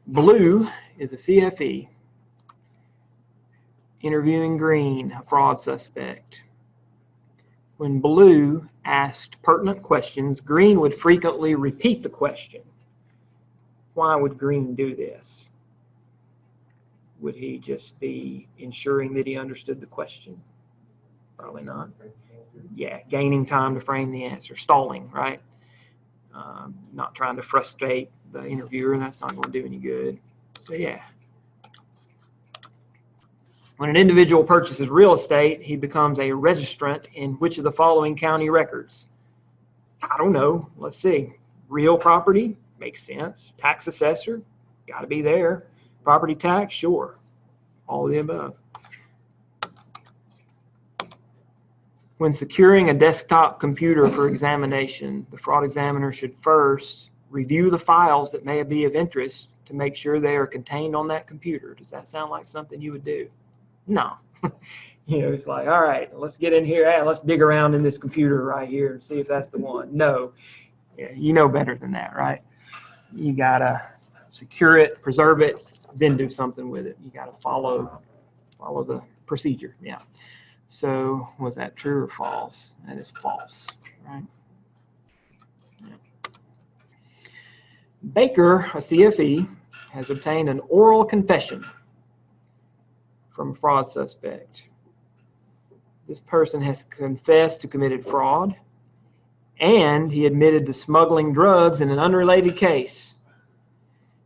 Blue is a CFE interviewing Green, a fraud suspect. When Blue asked pertinent questions, Green would frequently repeat the question. Why would Green do this? Would he just be ensuring that he understood the question? Probably not. Yeah, gaining time to frame the answer. Stalling, right? Not trying to frustrate the interviewer, and that's not going to do any good. So yeah. When an individual purchases real estate, he becomes a registrant in which of the following county records? I don't know. Let's see. Real property, makes sense. Tax assessor, got to be there. Property tax, sure. All of the above. When securing a desktop computer for examination, the fraud examiner should first review the files that may be of interest to make sure they are contained on that computer. Does that sound like something you would do? No. You know, it's like, all right, let's get in here and let's dig around in this computer right here and see if that's the one. No. Yeah, you know better than that, right? You got to secure it, preserve it, then do something with it. You got to follow the procedure. Yeah. So was that true or false? That is false, right? Yeah. Baker, a CFE, has obtained an oral confession from a fraud suspect. This person has confessed to committed fraud, and he admitted to smuggling drugs in an unrelated case.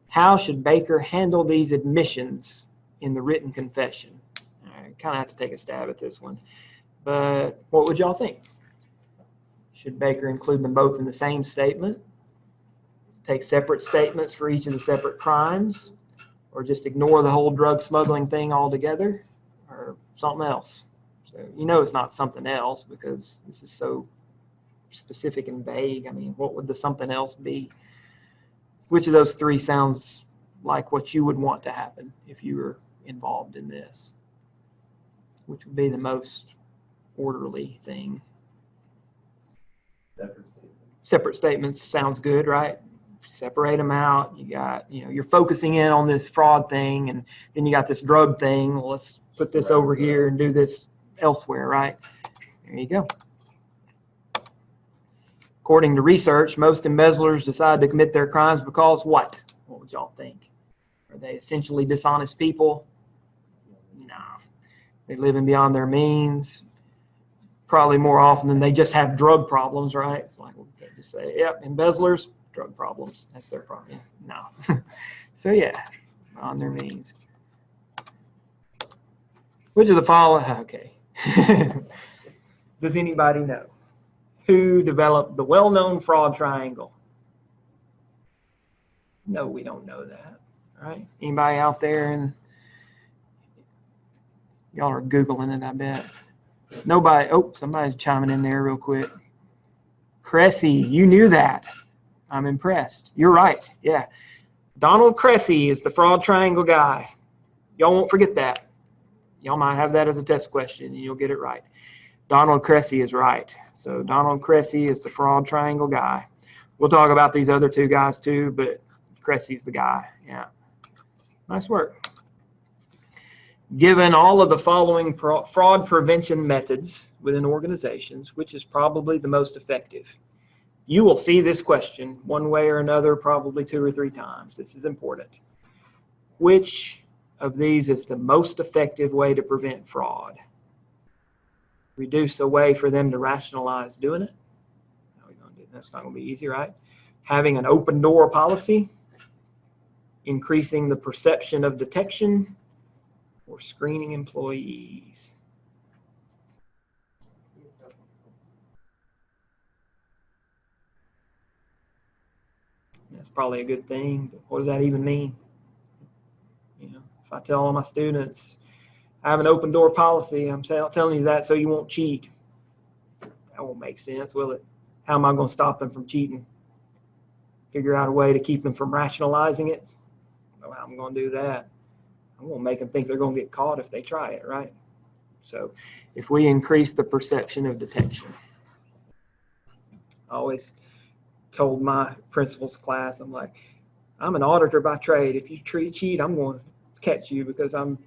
How should Baker handle these admissions in the written confession? I kind of have to take a stab at this one, but what would y'all think? Should Baker include them both in the same statement? Take separate statements for each of the separate crimes? Or just ignore the whole drug smuggling thing altogether? Or something else? So you know it's not something else because this is so specific and vague. I mean, what would the something else be? Which of those 3 sounds like what you would want to happen if you were involved in this? Which would be the most orderly thing? Separate statement. Separate statements sounds good, right? Separate them out. You got, you know, you're focusing in on this fraud thing, and then you got this drug thing. Well, let's put this over here and do this elsewhere, right? There you go. According to research, most embezzlers decide to commit their crimes because what? What would y'all think? Are they essentially dishonest people? No. They're living beyond their means. Probably more often than they just have drug problems, right? It's like, we can't just say, yep, embezzlers, drug problems. That's their problem. No. So yeah, on their means. Which of the following? Okay. Does anybody know who developed the well-known fraud triangle? No, we don't know that. All right. Anybody out there? And y'all are Googling it, I bet. Nobody. Oh, somebody's chiming in there real quick. Cressy, you knew that. I'm impressed. You're right. Yeah. Donald Cressy is the fraud triangle guy. Y'all won't forget that. Y'all might have that as a test question and you'll get it right. Donald Cressy is right. So Donald Cressy is the fraud triangle guy. We'll talk about these other 2 guys too, but Cressy's the guy. Yeah. Nice work. Given all of the following fraud prevention methods within organizations, which is probably the most effective? You will see this question one way or another, probably 2 or 3 times. This is important. Which of these is the most effective way to prevent fraud? Reduce a way for them to rationalize doing it. How are we going to do? That's not going to be easy, right? Having an open door policy, increasing the perception of detection, or screening employees. That's probably a good thing, but what does that even mean? You know, if I tell all my students I have an open door policy, I'm telling you that so you won't cheat. That won't make sense, will it? How am I going to stop them from cheating? Figure out a way to keep them from rationalizing it? Well, how am I going to do that? I'm going to make them think they're going to get caught if they try it, right? So if we increase the perception of detection. I always told my principal's class, I'm like, I'm an auditor by trade. If you cheat, I'm going to catch you because I'm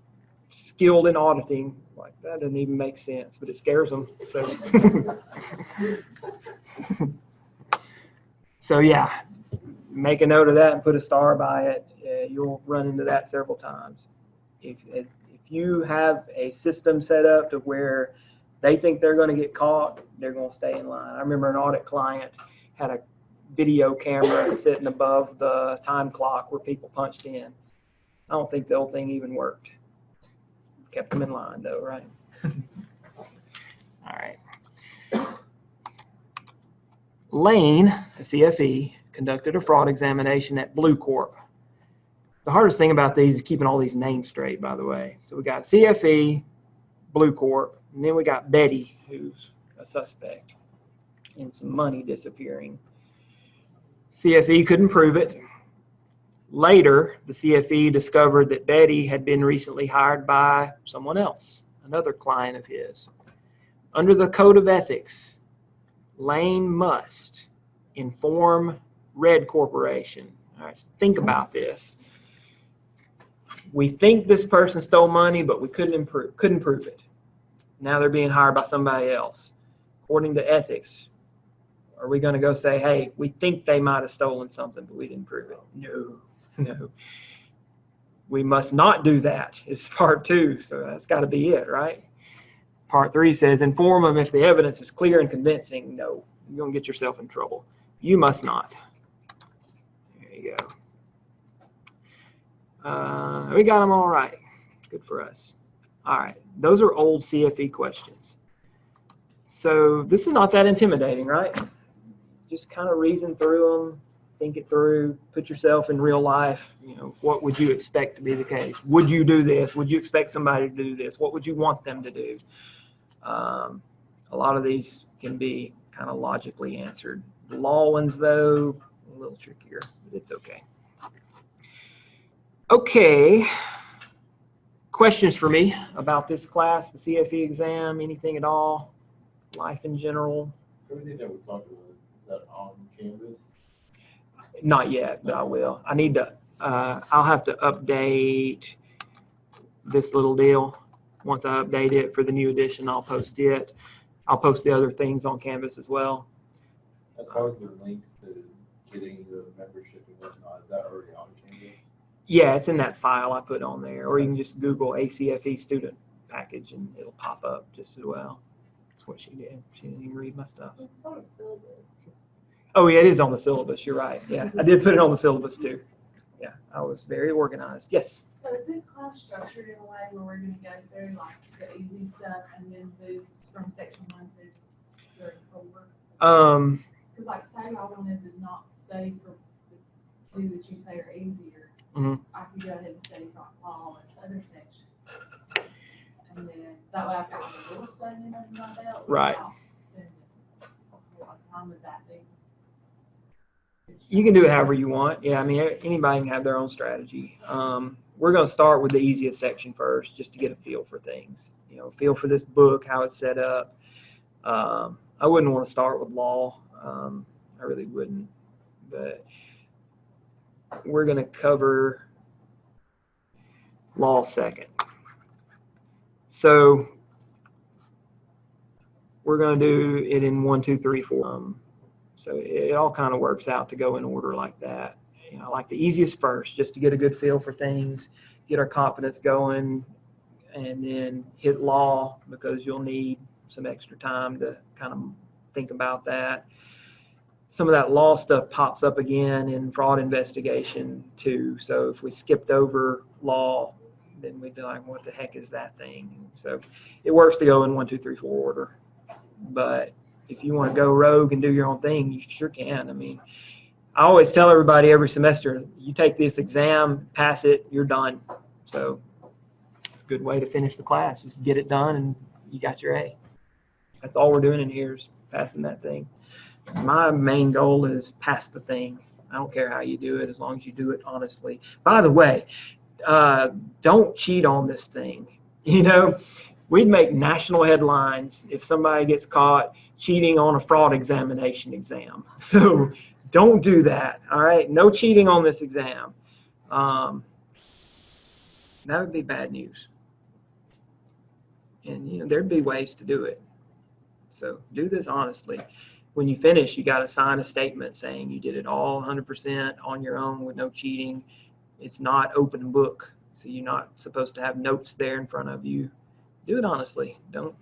skilled in auditing. Like, that doesn't even make sense, but it scares them. So, so yeah, make a note of that and put a star by it. You'll run into that several times. If you have a system set up to where they think they're going to get caught, they're going to stay in line. I remember an audit client had a video camera sitting above the time clock where people punched in. I don't think the whole thing even worked. Kept them in line though, right? All right. Lane, a CFE, conducted a fraud examination at Blue Corp. The hardest thing about these is keeping all these names straight, by the way. So we got CFE, Blue Corp, and then we got Betty, who's a suspect in some money disappearing. CFE couldn't prove it. Later, the CFE discovered that Betty had been recently hired by someone else, another client of his. Under the Code of Ethics, Lane must inform Red Corporation. All right, so think about this. We think this person stole money, but we couldn't prove it. Now they're being hired by somebody else. According to ethics, are we going to go say, hey, we think they might have stolen something, but we didn't prove it? No. We must not do that. It's part 2, so that's got to be it, right? Part 3 says, inform them if the evidence is clear and convincing. No, you're going to get yourself in trouble. You must not. There you go. We got them all right. Good for us. All right, those are old CFE questions. So this is not that intimidating, right? Just kind of reason through them, think it through, put yourself in real life. You know, what would you expect to be the case? Would you do this? Would you expect somebody to do this? What would you want them to do? A lot of these can be kind of logically answered. The law ones, though, a little trickier, but it's okay. Okay. Questions for me about this class, the CFE exam, anything at all? Life in general? Everything that we talked about, is that on Canvas? Not yet, but I will. I need to, I'll have to update this little deal. Once I update it for the new edition, I'll post it. I'll post the other things on Canvas as well. As far as the links to getting the membership and whatnot, is that already on Canvas? Yeah, it's in that file I put on there, or you can just Google ACFE student package and it'll pop up just as well. That's what she did. She didn't even read my stuff. It's on the syllabus. Oh, yeah, it is on the syllabus. You're right. Yeah, I did put it on the syllabus too. Yeah, I was very organized. Yes. So is this class structured in a way where we're gonna go through like the easy stuff and then move from section 1 to 34? Cause like say I wanted to not study for the 2 that you say are easier, I could go ahead and study law and other sections. And then that way I've got a little studying under my belt. Right. without spending a whole lot of time with that thing. You can do it however you want. Yeah, I mean, anybody can have their own strategy. We're going to start with the easiest section first, just to get a feel for things. You know, feel for this book, how it's set up. I wouldn't want to start with law. I really wouldn't. But we're going to cover law second. So we're going to do it in 1, 2, 3, 4. So it all kind of works out to go in order like that. You know, I like the easiest first, just to get a good feel for things. get our confidence going, and then hit law, because you'll need some extra time to kind of think about that. Some of that law stuff pops up again in fraud investigation too. So if we skipped over law, then we'd be like, what the heck is that thing? So it works to go in 1, 2, 3, 4 order. But if you want to go rogue and do your own thing, you sure can. I mean, I always tell everybody every semester, you take this exam, pass it, you're done. So it's a good way to finish the class. Just get it done and you got your A. That's all we're doing in here is passing that thing. My main goal is pass the thing. I don't care how you do it, as long as you do it honestly. By the way, don't cheat on this thing. You know, we'd make national headlines if somebody gets caught cheating on a fraud examination exam. So don't do that. All right, no cheating on this exam. That would be bad news. And you know, there'd be ways to do it. So do this honestly. When you finish, you got to sign a statement saying you did it all 100% on your own with no cheating. It's not open book, so you're not supposed to have notes there in front of you. Do it honestly. Don't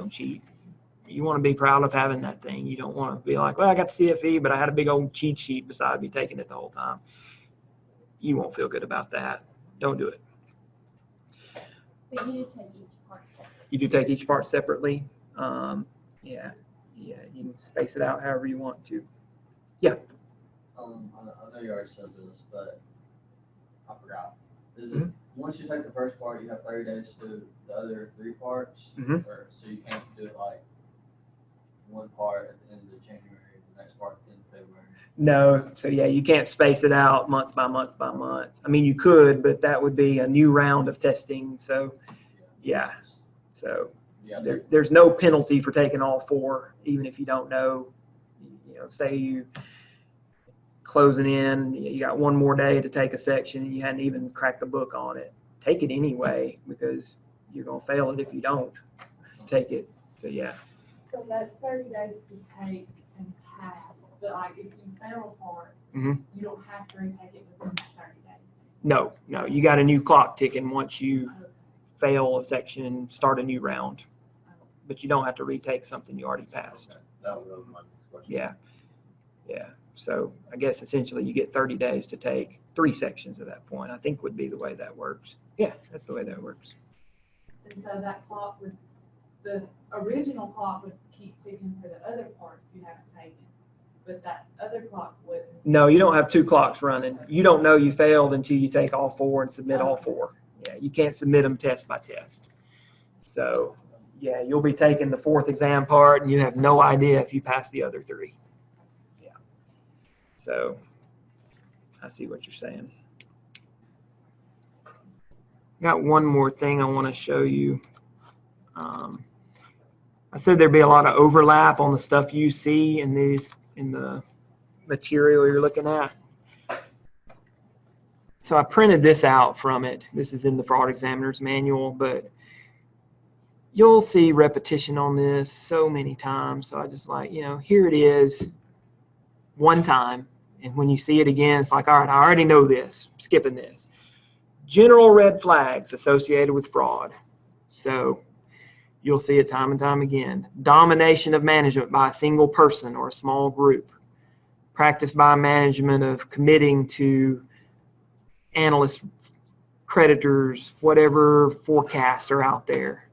cheat. You want to be proud of having that thing. You don't want to be like, well, I got the CFE, but I had a big old cheat sheet beside me taking it the whole time. You won't feel good about that. Don't do it. But you do take each part separately. You do take each part separately. Yeah, you can space it out however you want to. I know you already said this, but I forgot. Is it once you take the first part, you have 30 days to do the other 3 parts? Mhm. Or so you can't do it like one part at the end of January, the next part at the end of February? No, so yeah, you can't space it out month by month by month. I mean, you could, but that would be a new round of testing. So yeah, so there's no penalty for taking all 4, even if you don't know. You know, say you closing in, you got one more day to take a section and you hadn't even cracked the book on it. Take it anyway, because you're gonna fail it if you don't take it. So yeah. So that's 30 days to take and pass, but like if you fail a part, Mhm. you don't have to retake it within that 30 days. No, you got a new clock ticking once you fail a section and start a new round. But you don't have to retake something you already passed. Okay. That was my next question. Yeah. So I guess essentially you get 30 days to take 3 sections at that point, I think would be the way that works. Yeah, that's the way that works. And so that clock would, the original clock would keep ticking for the other parts you haven't taken, but that other clock wouldn't. No, you don't have 2 clocks running. You don't know you failed until you take all 4 and submit all 4. Yeah, you can't submit them test by test. So yeah, you'll be taking the 4th exam part and you have no idea if you pass the other 3. Yeah. So I see what you're saying. Got one more thing I want to show you. I said there'd be a lot of overlap on the stuff you see in the material you're looking at. So I printed this out from it. This is in the fraud examiner's manual, but you'll see repetition on this so many times. So I just like, here it is one time. And when you see it again, it's like, all right, I already know this, I'm skipping this. General red flags associated with fraud. So you'll see it time and time again. Domination of management by a single person or a small group. Practice by management of committing to analysts, creditors, whatever forecasts are out there.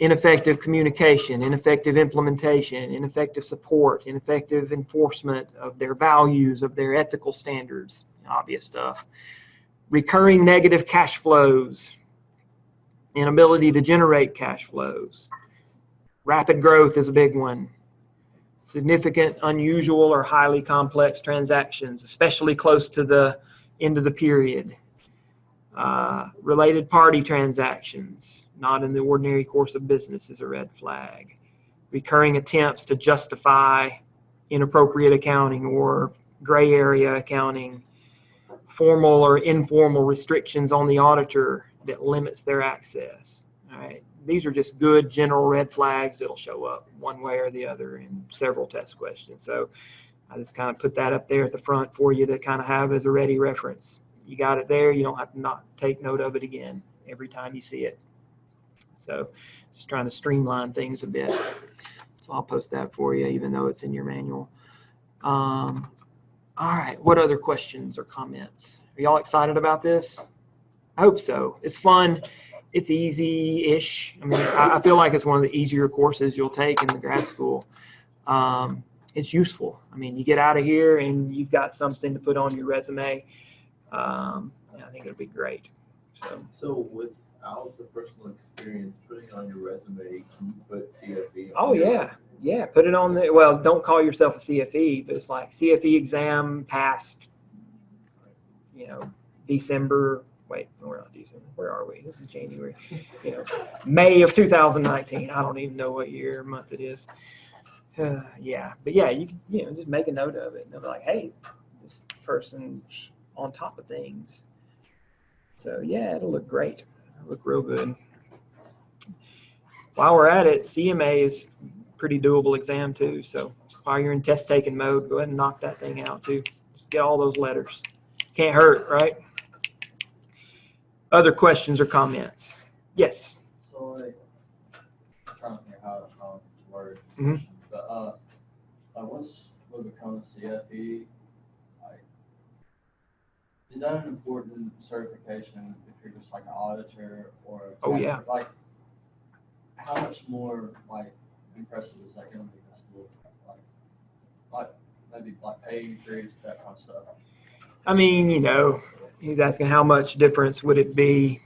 Ineffective communication, ineffective implementation, ineffective support, ineffective enforcement of their values, of their ethical standards, obvious stuff. Recurring negative cash flows, inability to generate cash flows. Rapid growth is a big one. Significant, unusual, or highly complex transactions, especially close to the end of the period. Related party transactions, not in the ordinary course of business, is a red flag. Recurring attempts to justify inappropriate accounting or gray area accounting. Formal or informal restrictions on the auditor that limits their access. All right. These are just good general red flags that'll show up one way or the other in several test questions. So I just kind of put that up there at the front for you to kind of have as a ready reference. you got it there. You don't have to not take note of it again every time you see it. So just trying to streamline things a bit. So I'll post that for you, even though it's in your manual. All right, what other questions or comments? Are y'all excited about this? I hope so. It's fun. It's easy-ish. I mean, I feel like it's one of the easier courses you'll take in the grad school. It's useful. I mean, you get out of here and you've got something to put on your resume. I think it'll be great. So without the personal experience, putting on your resume, can you put CFE on Oh, your yeah. Yeah, put it on there. Well, don't call yourself a CFE, but it's like CFE exam passed, December. Wait, we're not December. Where are we? This is January. May of 2019. I don't even know what year or month it is. Yeah, but yeah, you can, just make a note of it. And they'll be like, hey, this person's on top of things. So yeah, it'll look great. It'll look real good. While we're at it, CMA is pretty doable exam too. So while you're in test taking mode, go ahead and knock that thing out too. Just get all those letters. Can't hurt, right? Other questions or comments? Yes. So like, I'm trying to think how to word. Mhm. But once we become a CFE, like, is that an important certification if you're just like an auditor or? Oh, yeah. Like, how much more like impressive is that going to be? Like maybe like pay increase, that kind of stuff. I mean, he's asking how much difference would it be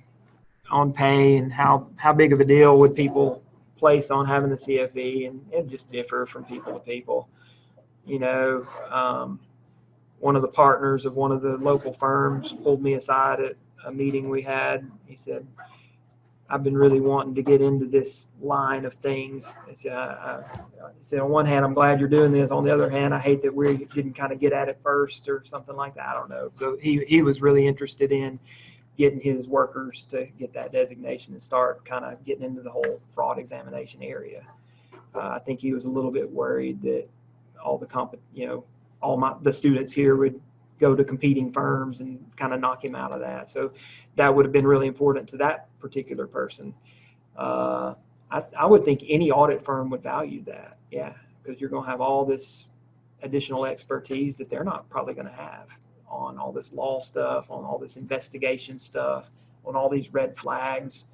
on pay and how big of a deal would people place on having the CFE, and it just differ from people to people. One of the partners of one of the local firms pulled me aside at a meeting we had. He said, I've been really wanting to get into this line of things. He said, on one hand, I'm glad you're doing this. On the other hand, I hate that we didn't kind of get at it first or something like that. I don't know. So he was really interested in getting his workers to get that designation and start kind of getting into the whole fraud examination area. I think he was a little bit worried that all the students here would go to competing firms and kind of knock him out of that. So that would have been really important to that particular person. I would think any audit firm would value that. Yeah, because you're going to have all this additional expertise that they're not probably going to have on all this law stuff, on all this investigation stuff, on all these red flags.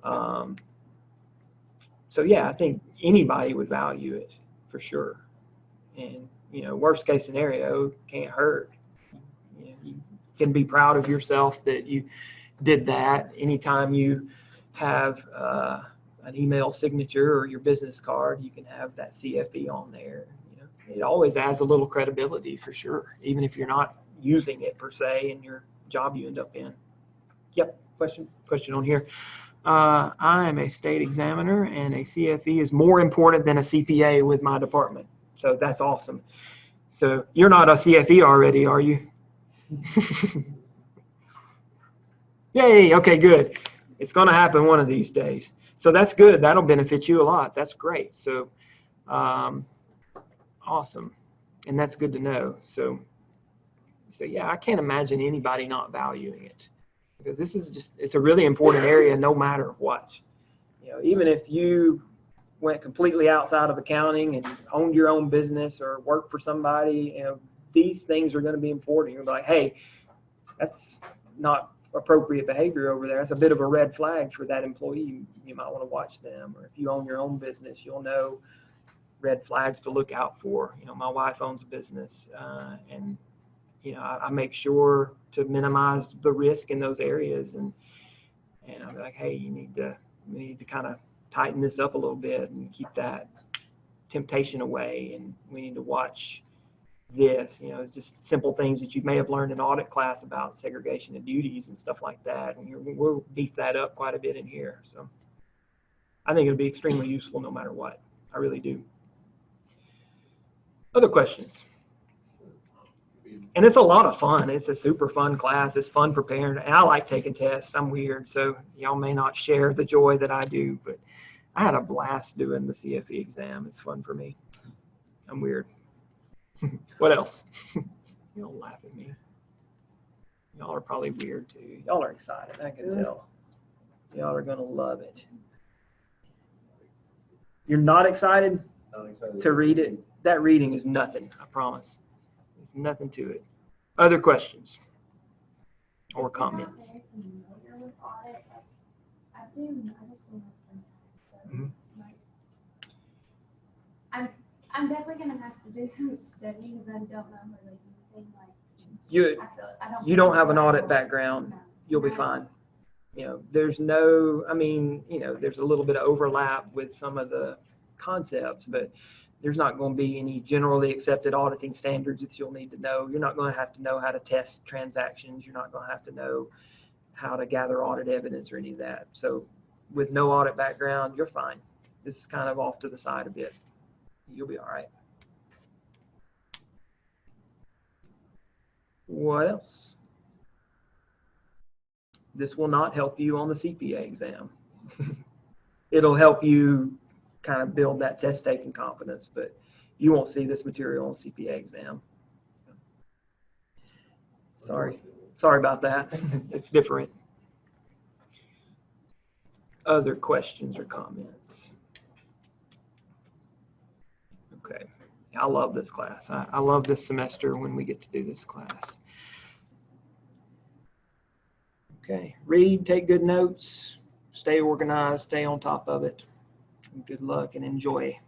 So yeah, I think anybody would value it for sure. And, worst case scenario, can't hurt. You can be proud of yourself that you did that. Anytime you have an email signature or your business card, you can have that CFE on there. It always adds a little credibility for sure, even if you're not using it per se in your job you end up in. Yep, question on here. I am a state examiner and a CFE is more important than a CPA with my department. So that's awesome. So you're not a CFE already, are you? Yay, okay, good. It's going to happen one of these days. So that's good. That'll benefit you a lot. That's great. So awesome. And that's good to know. So yeah, I can't imagine anybody not valuing it, because this is it's a really important area no matter what. Even if you went completely outside of accounting and owned your own business or worked for somebody, these things are going to be important. You're like, hey, that's not appropriate behavior over there. That's a bit of a red flag for that employee. You might want to watch them. Or if you own your own business, you'll know red flags to look out for. My wife owns a business, and I make sure to minimize the risk in those areas. And I'm like, hey, we need to kind of tighten this up a little bit and keep that temptation away. And we need to watch this. It's just simple things that you may have learned in audit class about segregation of duties and stuff like that. And we'll beef that up quite a bit in here. So I think it'll be extremely useful no matter what. I really do. Other questions? And it's a lot of fun. It's a super fun class. It's fun preparing. And I like taking tests. I'm weird, so y'all may not share the joy that I do, but I had a blast doing the CFE exam. It's fun for me. I'm weird. What else? You don't laugh at me. Y'all Y'all are probably weird too. Y'all are excited, I can tell. Y'all are gonna love it. You're not excited I'm excited to read it? That reading is nothing, I promise. There's nothing to it. Other questions or comments? I'm not very familiar with audit. Like, I just do know sometimes. So, Mhm. like, I'm definitely gonna have to do some studying because I don't know really anything. Like, You don't have an audit background. No. You'll be No. fine. You know, there's no, I mean, you know, there's a little bit of overlap with some of the concepts, but there's not going to be any generally accepted auditing standards that you'll need to know. You're not going to have to know how to test transactions. You're not going to have to know how to gather audit evidence or any of that. So with no audit background, you're fine. This is kind of off to the side a bit. You'll be all right. What else? This will not help you on the CPA exam. It'll help you kind of build that test taking confidence, but you won't see this material on CPA exam. Sorry about that. It's different. Other questions or comments? Okay. I love this class. I love this semester when we get to do this class. Okay. Read, take good notes, stay organized, stay on top of it. Good luck and enjoy.